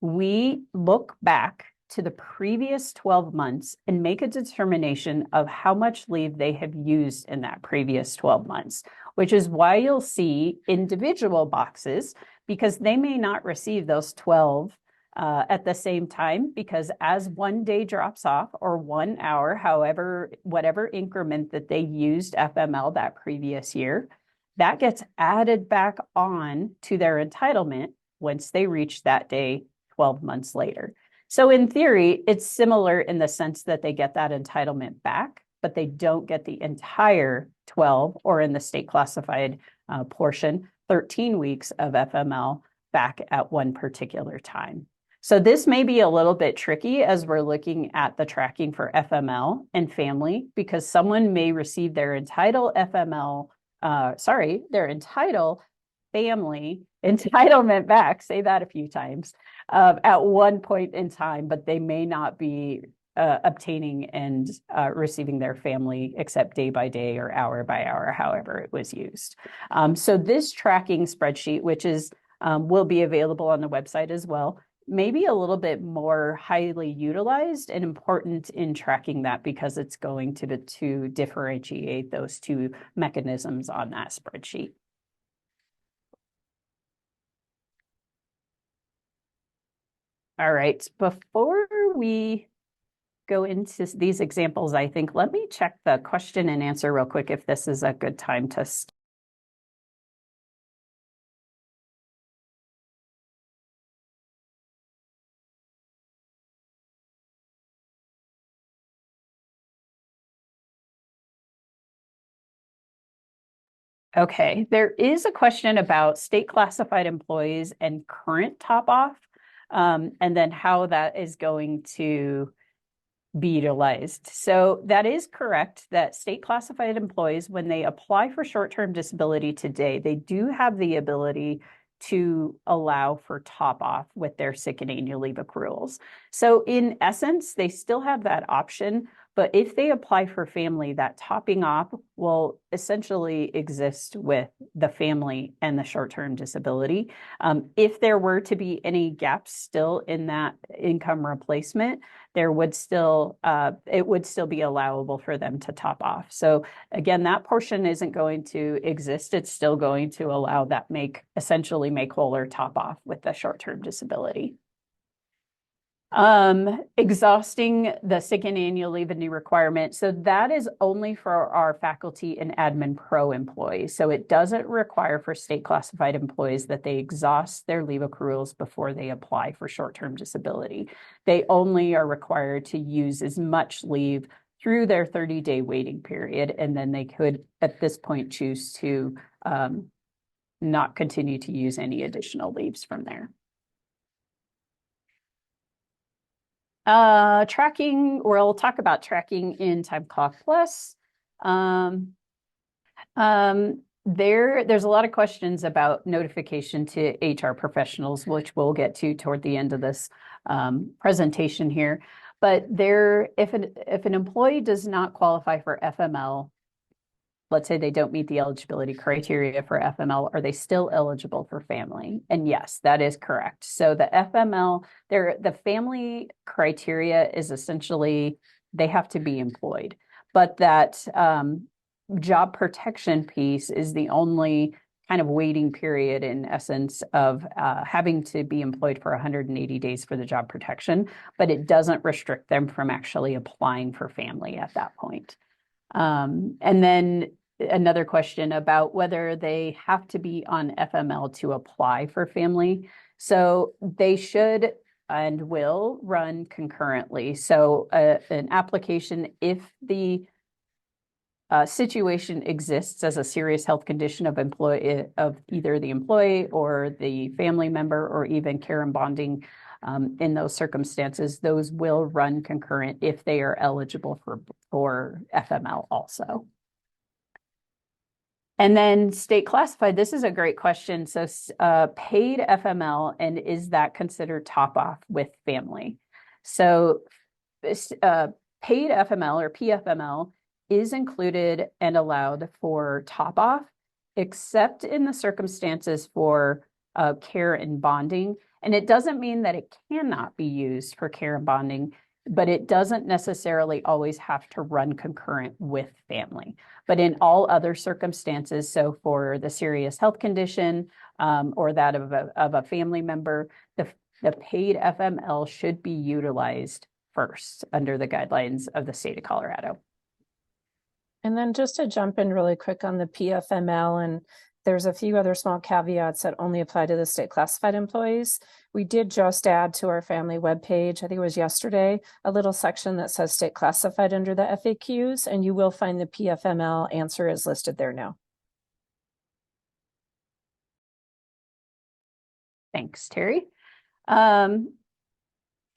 we look back to the previous 12 months and make a determination of how much leave they have used in that previous 12 months, which is why you'll see individual boxes, because they may not receive those 12 at the same time, because as one day drops off or 1 hour, however, whatever increment that they used FML that previous year, that gets added back on to their entitlement once they reach that day 12 months later. So in theory, it's similar in the sense that they get that entitlement back, but they don't get the entire 12, or in the state classified portion, 13 weeks of FML back at one particular time. So this may be a little bit tricky as we're looking at the tracking for FML and FAMLI, because someone may receive their entitled FML, their entitled FAMLI entitlement back, say that a few times, at one point in time, but they may not be obtaining and receiving their FAMLI except day by day or hour by hour, however it was used. So this tracking spreadsheet, which is will be available on the website as well, may be a little bit more highly utilized and important in tracking that, because it's going to differentiate those two mechanisms on that spreadsheet. All right, before we go into these examples, I think let me check the question and answer real quick if this is a good time to start. Okay, there is a question about state classified employees and current top off, and then how that is going to be utilized. So that is correct that state classified employees, when they apply for short-term disability today, they do have the ability to allow for top off with their sick and annual leave accruals. So in essence, they still have that option, But if they apply for family, that topping off will essentially exist with the family and the short-term disability. If there were to be any gaps still in that income replacement, there would still it would still be allowable for them to top off. So again, that portion isn't going to exist. It's still going to allow that essentially make whole or top off with the short-term disability. Exhausting the sick and annual leave and new requirement. So that is only for our faculty and admin pro employees. So it doesn't require for state classified employees that they exhaust their leave accruals before they apply for short-term disability. They only are required to use as much leave through their 30-day waiting period. And then they could, at this point, choose to not continue to use any additional leaves from there. Tracking, we'll talk about tracking in Time Clock Plus. There's a lot of questions about notification to HR professionals, which we'll get to toward the end of this presentation here. But if an employee does not qualify for FML, let's say they don't meet the eligibility criteria for FML, are they still eligible for family? And yes, that is correct. So the FML, the family criteria is essentially they have to be employed, but that job protection piece is the only kind of waiting period in essence of having to be employed for 180 days for the job protection, but it doesn't restrict them from actually applying for family at that point. And then another question about whether they have to be on FML to apply for family. So they should and will run concurrently. So an application, if the situation exists as a serious health condition of either the employee or the family member or even care and bonding, in those circumstances, those will run concurrent if they are eligible for FML also. And then state classified, this is a great question. So paid FML, and is that considered top off with family? So paid FML or PFML is included and allowed for top off, except in the circumstances for care and bonding. And it doesn't mean that it cannot be used for care and bonding, but it doesn't necessarily always have to run concurrent with family. But in all other circumstances, so for the serious health condition or that of a family member, the paid FML should be utilized first under the guidelines of the state of Colorado. And then just to jump in really quick on the PFML, and there's a few other small caveats that only apply to the state classified employees. We did just add to our family webpage, I think it was yesterday, a little section that says state classified under the FAQs, and you will find the PFML answer is listed there now. Thanks, Terry.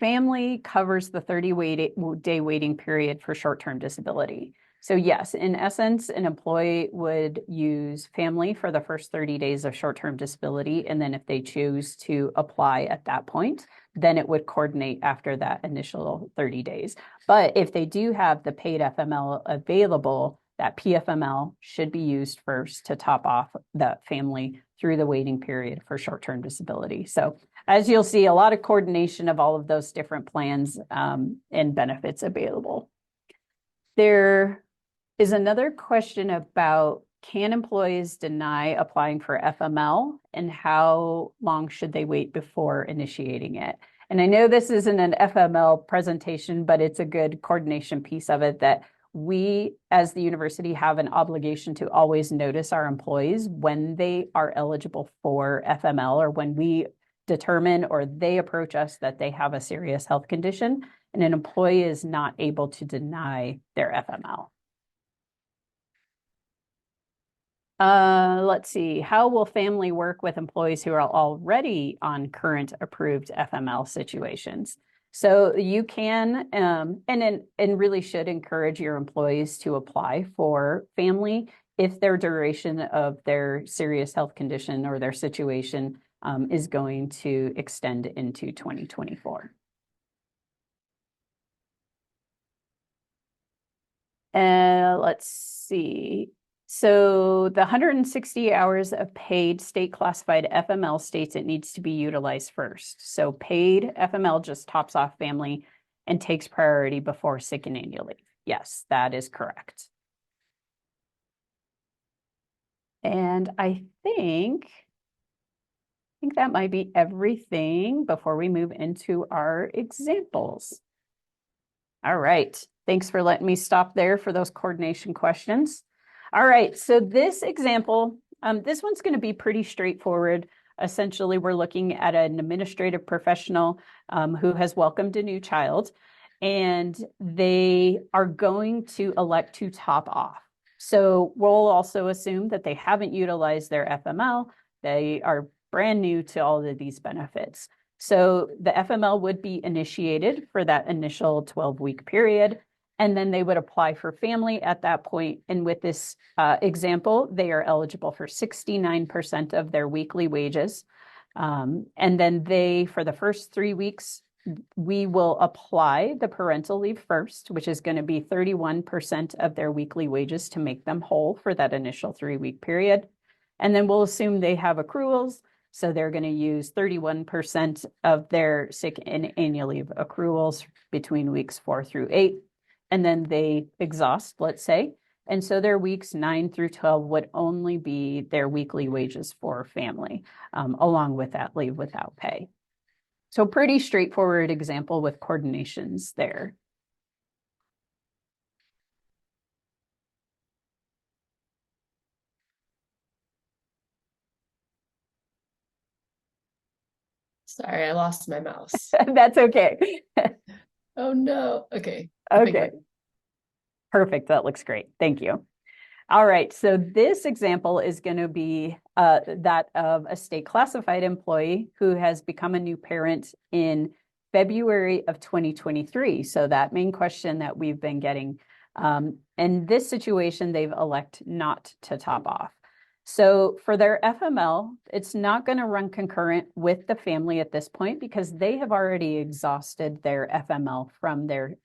Family covers the 30-day waiting period for short-term disability. So yes, in essence, an employee would use family for the first 30 days of short-term disability. And then if they choose to apply at that point, then it would coordinate after that initial 30 days. But if they do have the paid FML available, that PFML should be used first to top off the family through the waiting period for short-term disability. So as you'll see, a lot of coordination of all of those different plans and benefits available. There is another question about, can employees deny applying for FML and how long should they wait before initiating it? And I know this isn't an FML presentation, but it's a good coordination piece of it that we as the university have an obligation to always notice our employees when they are eligible for FML or when we determine or they approach us that they have a serious health condition and an employee is not able to deny their FML. Let's see, how will family work with employees who are already on current approved FML situations? So you can and really should encourage your employees to apply for family if their duration of their serious health condition or their situation is going to extend into 2024. Let's see. So the 160 hours of paid state classified FML states it needs to be utilized first. So paid FML just tops off family and takes priority before sick and annual leave. Yes, that is correct. And I think that might be everything before we move into our examples. All right. Thanks for letting me stop there for those coordination questions. All right. So this example, this one's going to be pretty straightforward. Essentially, we're looking at an administrative professional who has welcomed a new child, and they are going to elect to top off. So we'll also assume that they haven't utilized their FML. They are brand new to all of these benefits. So the FML would be initiated for that initial 12-week period, and then they would apply for family at that point. And with this example, they are eligible for 69% of their weekly wages. And then for the first 3 weeks, we will apply the parental leave first, which is going to be 31% of their weekly wages to make them whole for that initial 3-week period. And then we'll assume they have accruals. So they're going to use 31% of their sick and annual leave accruals between weeks 4 through 8. And then they exhaust, let's say. And so their weeks 9 through 12 would only be their weekly wages for family, along with that leave without pay. So pretty straightforward example with coordinations there. Sorry, I lost my mouse. That's okay. Oh no. Okay. Okay. Perfect. That looks great. Thank you. All right. So this example is going to be that of a state classified employee who has become a new parent in February of 2023. So that main question that we've been getting. In this situation, they've elected not to top off. So for their FML, it's not going to run concurrent with the family at this point because they have already exhausted their FML from their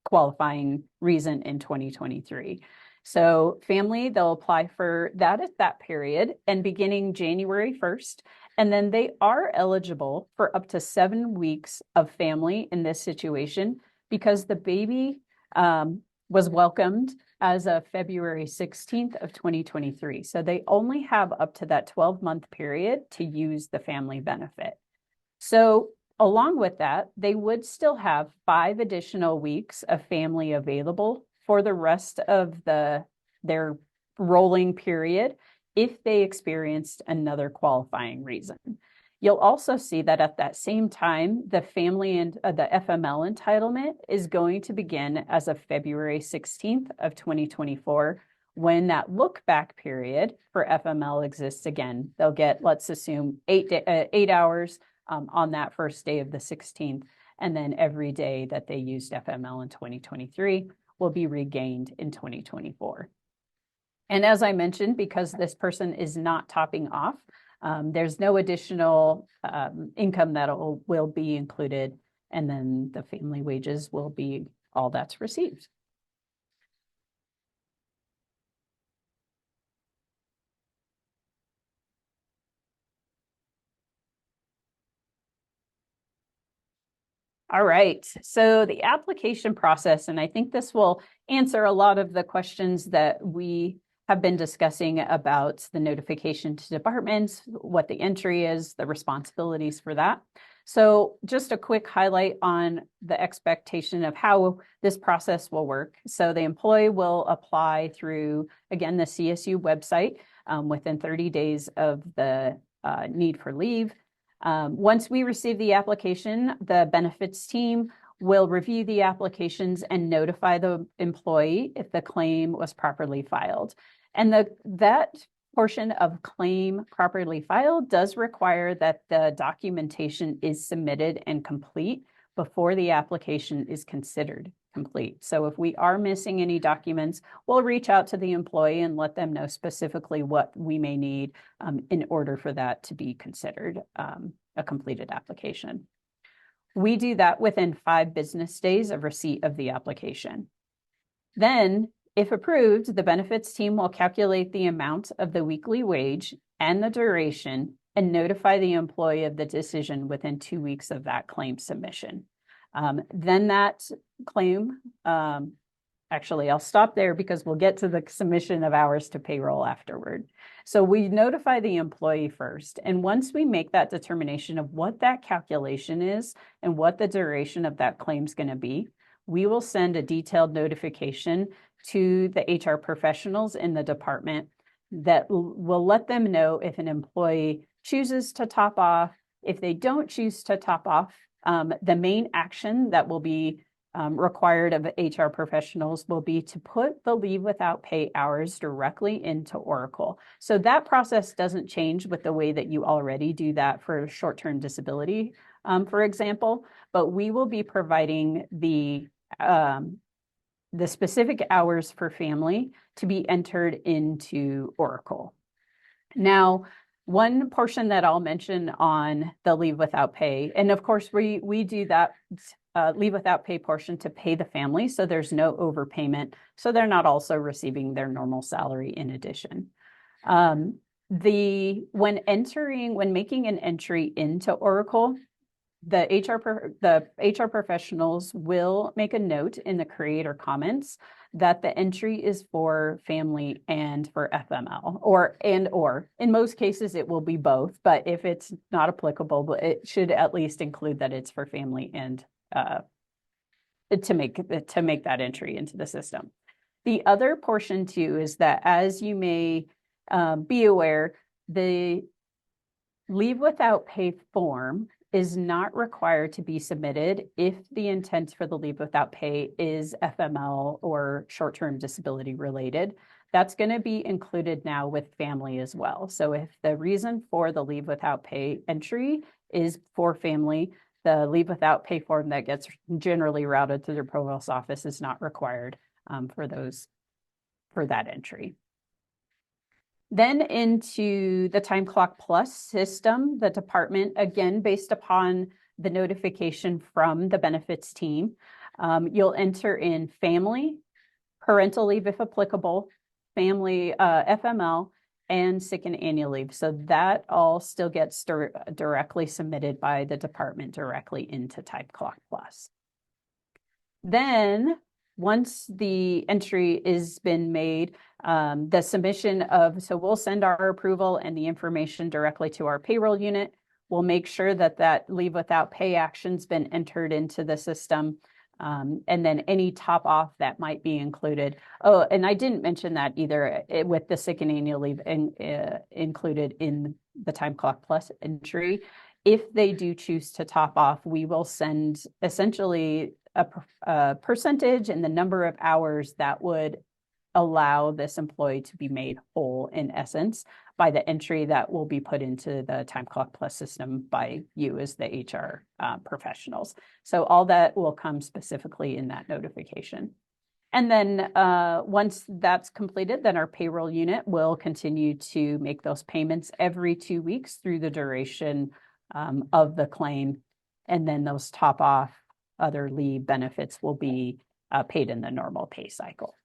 qualifying reason in 2023. So family, they'll apply for that at that period and beginning January 1st. And then they are eligible for up to 7 weeks of family in this situation because the baby was welcomed as of February 16th of 2023. So they only have up to that 12-month period to use the family benefit. So along with that, they would still have 5 additional weeks of family available for the rest of their rolling period if they experienced another qualifying reason. You'll also see that at that same time, the family and the FML entitlement is going to begin as of February 16th of 2024, when that look back period for FML exists again. They'll get, let's assume, 8 hours on that first day of the 16th, and then every day that they used FML in 2023 will be regained in 2024. And as I mentioned, because this person is not topping off, there's no additional income that will be included, and then the family wages will be all that's received. All right, so the application process, and I think this will answer a lot of the questions that we have been discussing about the notification to departments, what the entry is, the responsibilities for that. So just a quick highlight on the expectation of how this process will work. So the employee will apply through, again, the CSU website within 30 days of the need for leave. Once we receive the application, the benefits team will review the applications and notify the employee if the claim was properly filed. And that portion of claim properly filed does require that the documentation is submitted and complete before the application is considered complete. So if we are missing any documents, we'll reach out to the employee and let them know specifically what we may need in order for that to be considered a completed application. We do that within 5 business days of receipt of the application. Then, if approved, the benefits team will calculate the amount of the weekly wage and the duration and notify the employee of the decision within 2 weeks of that claim submission. Then that claim, actually, I'll stop there because we'll get to the submission of hours to payroll afterward. So we notify the employee first. And once we make that determination of what that calculation is and what the duration of that claim is going to be, we will send a detailed notification to the HR professionals in the department that will let them know if an employee chooses to top off. If they don't choose to top off, the main action that will be required of HR professionals will be to put the leave without pay hours directly into Oracle. So that process doesn't change with the way that you already do that for short-term disability, for example, but we will be providing the specific hours for family to be entered into Oracle. Now, one portion that I'll mention on the leave without pay, and of course we do that leave without pay portion to pay the family, so there's no overpayment, so they're not also receiving their normal salary in addition. When making an entry into Oracle, the HR professionals will make a note in the creator comments that the entry is for family and for FML, or in most cases it will be both, but if it's not applicable, it should at least include that it's for family and to make that entry into the system. The other portion too is that, as you may be aware, the leave without pay form is not required to be submitted if the intent for the leave without pay is FML or short-term disability related. That's going to be included now with family as well. So if the reason for the leave without pay entry is for family, the leave without pay form that gets generally routed through the provost office is not required for that entry. Then into the Time Clock Plus system, the department, again, based upon the notification from the benefits team, you'll enter in family, parental leave if applicable, family FML, and sick and annual leave. So that all still gets directly submitted by the department directly into Time Clock Plus. Then once the entry has been made, the submission so we'll send our approval and the information directly to our payroll unit. We'll make sure that that leave without pay action's been entered into the system. And then any top off that might be included. Oh, and I didn't mention that either with the sick and annual leave included in the Time Clock Plus entry. If they do choose to top off, we will send essentially a percentage and the number of hours that would allow this employee to be made whole, in essence, by the entry that will be put into the Time Clock Plus system by you as the HR professionals. So all that will come specifically in that notification. And then once that's completed, then our payroll unit will continue to make those payments every 2 weeks through the duration of the claim. And then those top off other leave benefits will be paid in the normal pay cycle.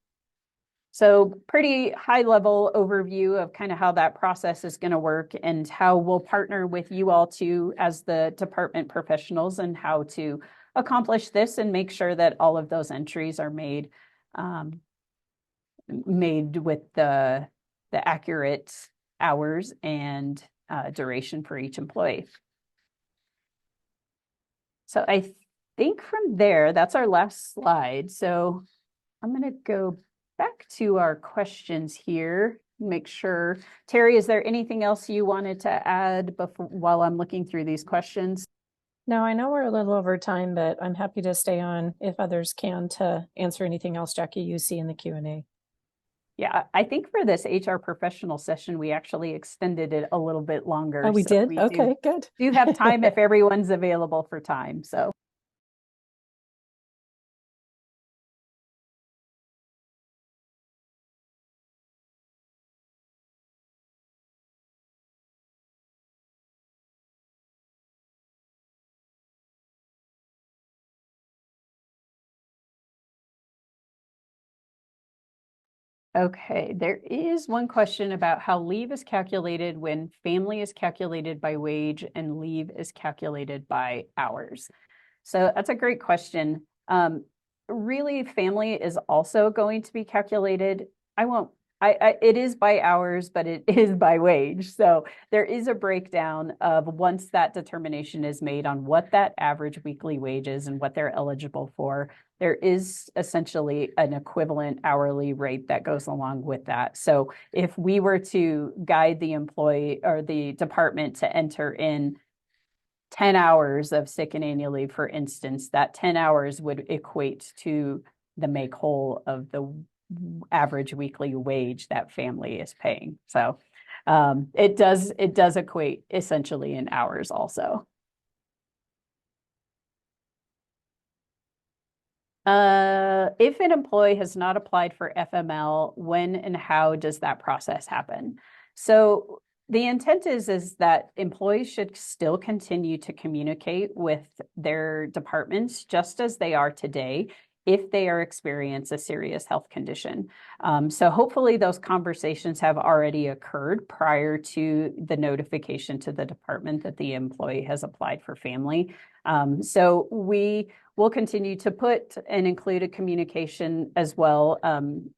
So pretty high level overview of kind of how that process is going to work and how we'll partner with you all too as the department professionals and how to accomplish this and make sure that all of those entries are made with the accurate hours and duration for each employee. So I think from there, that's our last slide. So I'm going to go back to our questions here. Make sure, Terry, is there anything else you wanted to add while I'm looking through these questions? No, I know we're a little over time, but I'm happy to stay on if others can to answer anything else, Jackie, you see in the Q&A. Yeah, I think for this HR professional session, we actually extended it a little bit longer. Oh, we so did? Okay, good. Do have time if everyone's available for time. So. Okay, there is one question about how leave is calculated when family is calculated by wage and leave is calculated by hours. So that's a great question. Really, family is also going to be calculated. It is by hours, but it is by wage. So there is a breakdown of once that determination is made on what that average weekly wage is and what they're eligible for, there is essentially an equivalent hourly rate that goes along with that. So if we were to guide the employee or the department to enter in 10 hours of sick and annual leave, for instance, that 10 hours would equate to the make whole of the average weekly wage that family is paying. So it does equate essentially in hours also. If an employee has not applied for FML, when and how does that process happen? So the intent is that employees should still continue to communicate with their departments just as they are today if they are experiencing a serious health condition. So hopefully those conversations have already occurred prior to the notification to the department that the employee has applied for family. So we will continue to put and include a communication as well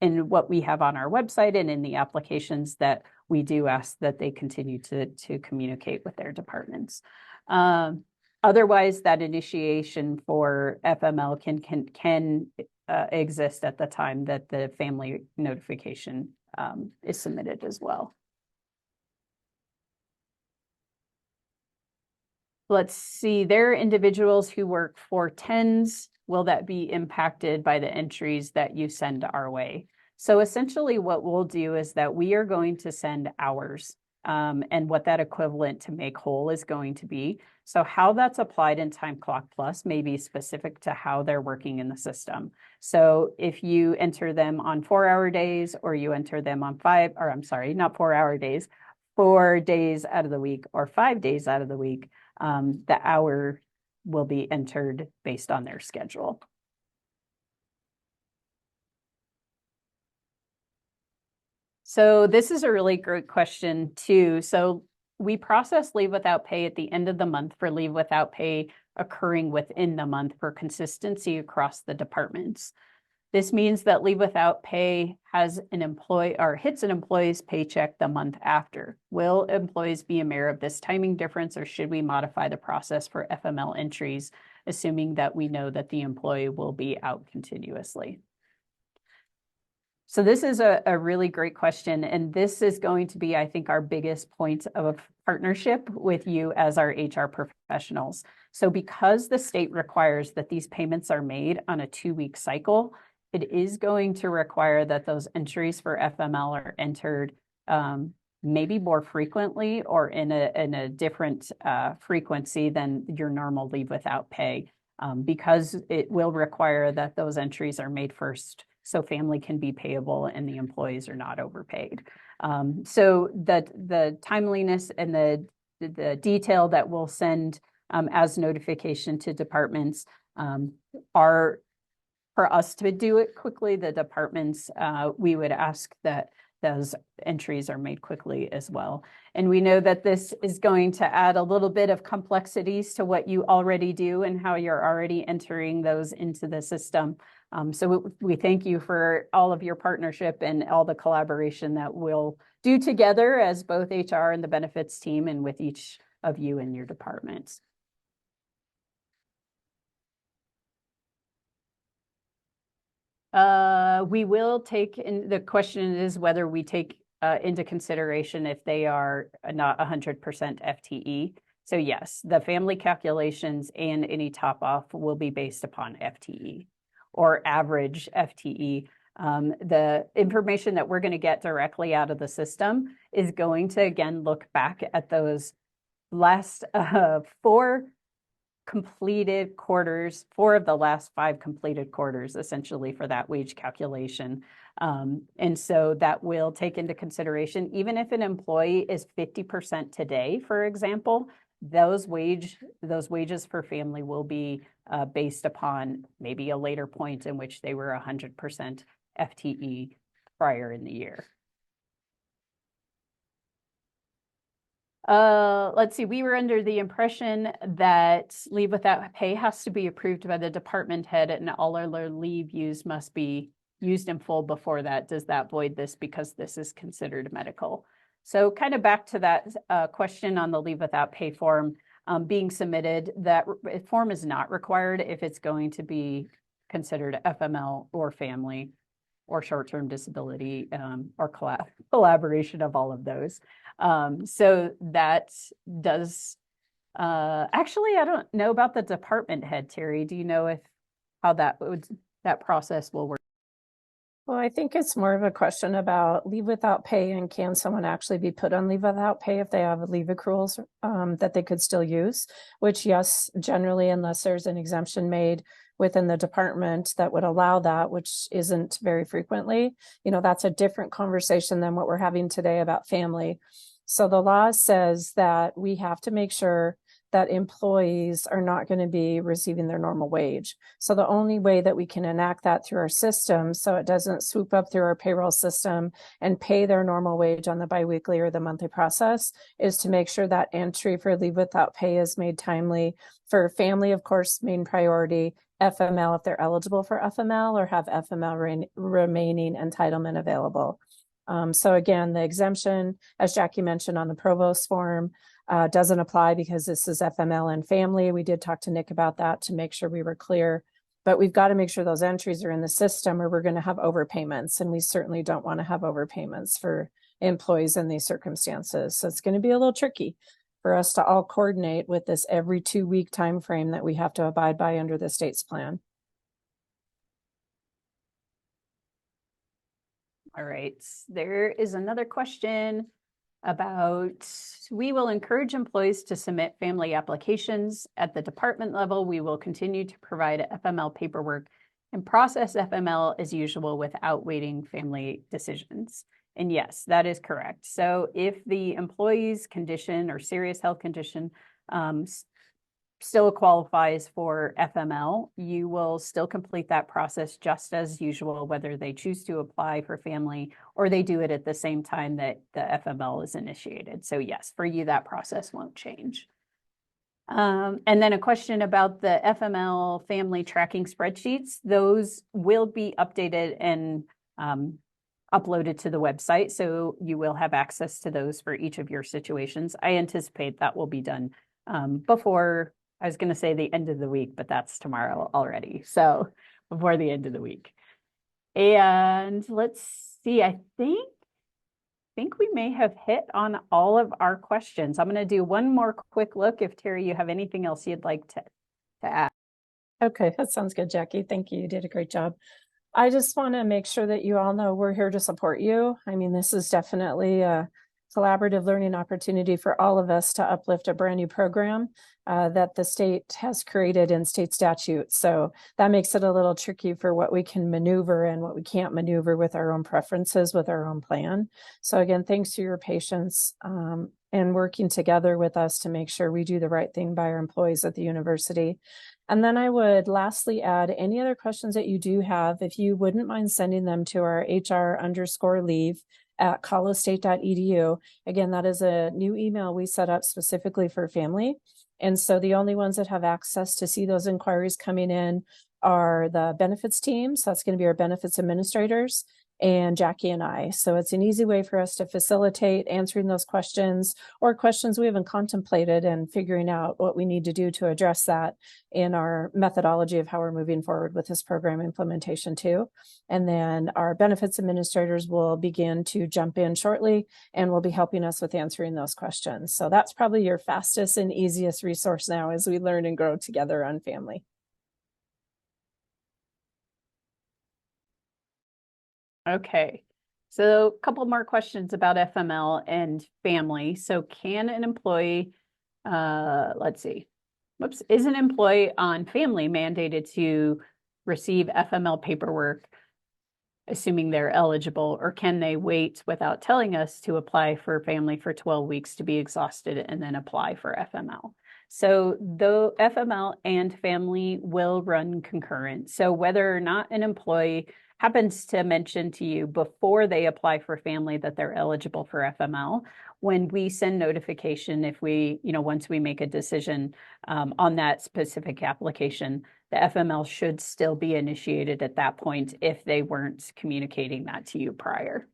in what we have on our website and in the applications that we do ask that they continue to communicate with their departments. Otherwise, that initiation for FML can exist at the time that the family notification is submitted as well. Let's see, there are individuals who work 410s. Will that be impacted by the entries that you send our way? So essentially what we'll do is that we are going to send hours and what that equivalent to make whole is going to be. So how that's applied in Time Clock Plus may be specific to how they're working in the system. So if you enter them on 4-hour days or you enter them on not 4-hour days, 4 days out of the week or 5 days out of the week, the hour will be entered based on their schedule. So this is a really great question too. So we process leave without pay at the end of the month for leave without pay occurring within the month for consistency across the departments. This means that leave without pay has an employee or hits an employee's paycheck the month after. Will employees be aware of this timing difference, or should we modify the process for FML entries, assuming that we know that the employee will be out continuously? So this is a really great question, and this is going to be, I think, our biggest point of partnership with you as our HR professionals. So because the state requires that these payments are made on a 2-week cycle, it is going to require that those entries for FML are entered maybe more frequently or in a different frequency than your normal leave without pay, because it will require that those entries are made first so family can be payable and the employees are not overpaid. So the timeliness and the detail that we'll send as notification to departments are for us to do it quickly. The departments, we would ask that those entries are made quickly as well. And we know that this is going to add a little bit of complexities to what you already do and how you're already entering those into the system. So we thank you for all of your partnership and all the collaboration that we'll do together as both HR and the benefits team and with each of you in your departments. We will take in, the question is whether we take into consideration if they are not 100% FTE. So yes, the family calculations and any top off will be based upon FTE or average FTE. The information that we're going to get directly out of the system is going to again look back at those last 4 completed quarters, 4 of the last 5 completed quarters, essentially for that wage calculation. And so that will take into consideration, even if an employee is 50% today, for example, those wages for family will be based upon maybe a later point in which they were 100% FTE prior in the year. Let's see, we were under the impression that leave without pay has to be approved by the department head and all other leave use must be used in full before that. Does that void this because this is considered medical? So kind of back to that question on the leave without pay form being submitted, that form is not required if it's going to be considered FML or family or short-term disability or collaboration of all of those. So that does, actually, I don't know about the department head, Terry. Do you know how that process will work? Well, I think it's more of a question about leave without pay and can someone actually be put on leave without pay if they have leave accruals that they could still use, which yes, generally, unless there's an exemption made within the department that would allow that, which isn't very frequently, that's a different conversation than what we're having today about family. So the law says that we have to make sure that employees are not going to be receiving their normal wage. So the only way that we can enact that through our system, so it doesn't swoop up through our payroll system and pay their normal wage on the biweekly or the monthly process, is to make sure that entry for leave without pay is made timely. For family, of course, main priority. FML if they're eligible for FML or have FML remaining entitlement available. So again, the exemption, as Jackie mentioned on the provost form, doesn't apply because this is FML and family. We did talk to Nick about that to make sure we were clear, but we've got to make sure those entries are in the system or we're going to have overpayments, and we certainly don't want to have overpayments for employees in these circumstances. So it's going to be a little tricky for us to all coordinate with this every 2-week time frame that we have to abide by under the state's plan. All right, there is another question about, we will encourage employees to submit family applications at the department level. We will continue to provide FML paperwork and process FML as usual without waiting family decisions. And yes, that is correct. So if the employee's condition or serious health condition still qualifies for FML, you will still complete that process just as usual, whether they choose to apply for family or they do it at the same time that the FML is initiated. So yes, for you, that process won't change. And then a question about the FML family tracking spreadsheets. Those will be updated and uploaded to the website. So you will have access to those for each of your situations. I anticipate that will be done before, I was going to say the end of the week, but that's tomorrow already. So before the end of the week. And let's see, I think we may have hit on all of our questions. I'm going to do one more quick look. If Terry, you have anything else you'd like to add. Okay, that sounds good, Jackie. Thank you. You did a great job. I just want to make sure that you all know we're here to support you. I mean, this is definitely a collaborative learning opportunity for all of us to uplift a brand new program that the state has created in state statute. So that makes it a little tricky for what we can maneuver and what we can't maneuver with our own preferences, with our own plan. So again, thanks to your patience and working together with us to make sure we do the right thing by our employees at the university. And then I would lastly add any other questions that you do have, if you wouldn't mind sending them to our HR_leave at colostate.edu. Again, that is a new email we set up specifically for family. And so the only ones that have access to see those inquiries coming in are the benefits team. So that's going to be our benefits administrators and Jackie and I. So it's an easy way for us to facilitate answering those questions or questions we haven't contemplated and figuring out what we need to do to address that in our methodology of how we're moving forward with this program implementation too. And then our benefits administrators will begin to jump in shortly and will be helping us with answering those questions. So that's probably your fastest and easiest resource now as we learn and grow together on family. Okay, so a couple more questions about FML and family. So can an employee, let's see, is an employee on family mandated to receive FML paperwork, assuming they're eligible, or can they wait without telling us to apply for family for 12 weeks to be exhausted and then apply for FML? So the FML and family will run concurrent. So whether or not an employee happens to mention to you before they apply for family that they're eligible for FML, when we send notification, if we, once we make a decision on that specific application, the FML should still be initiated at that point if they weren't communicating that to you prior.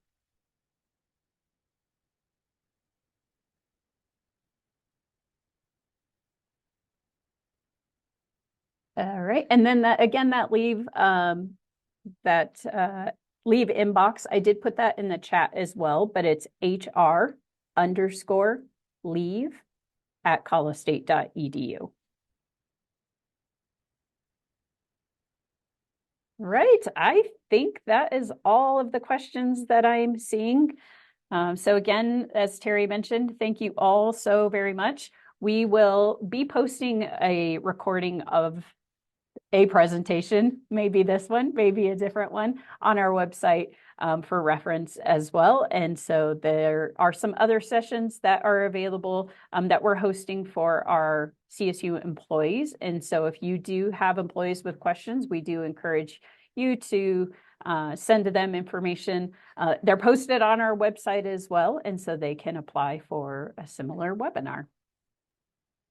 All right, and then that leave leave inbox, I did put that in the chat as well, but it's HR_leave@colostate.edu. Right, I think that is all of the questions that I'm seeing. So again, as Terry mentioned, thank you all so very much. We will be posting a recording of a presentation, maybe this one, maybe a different one, on our website for reference as well. And so there are some other sessions that are available that we're hosting for our CSU employees. And so if you do have employees with questions, we do encourage you to send them information. They're posted on our website as well, and so they can apply for a similar webinar.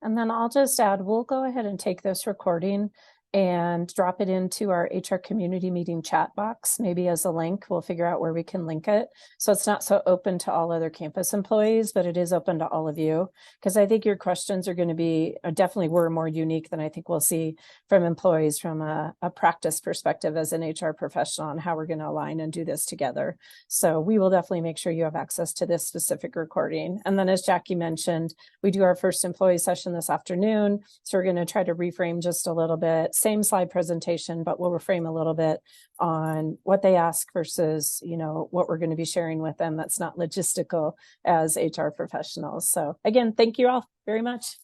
And then I'll just add, we'll go ahead and take this recording and drop it into our HR community meeting chat box, maybe as a link. We'll figure out where we can link it. So it's not so open to all other campus employees, but it is open to all of you, because I think your questions are going to be definitely were more unique than I think we'll see from employees from a practice perspective as an HR professional on how we're going to align and do this together. So we will definitely make sure you have access to this specific recording. And then as Jackie mentioned, we do our first employee session this afternoon. So we're going to try to reframe just a little bit. Same slide presentation, but we'll reframe a little bit on what they ask versus, what we're going to be sharing with them that's not logistical as HR professionals. So again, thank you all very much.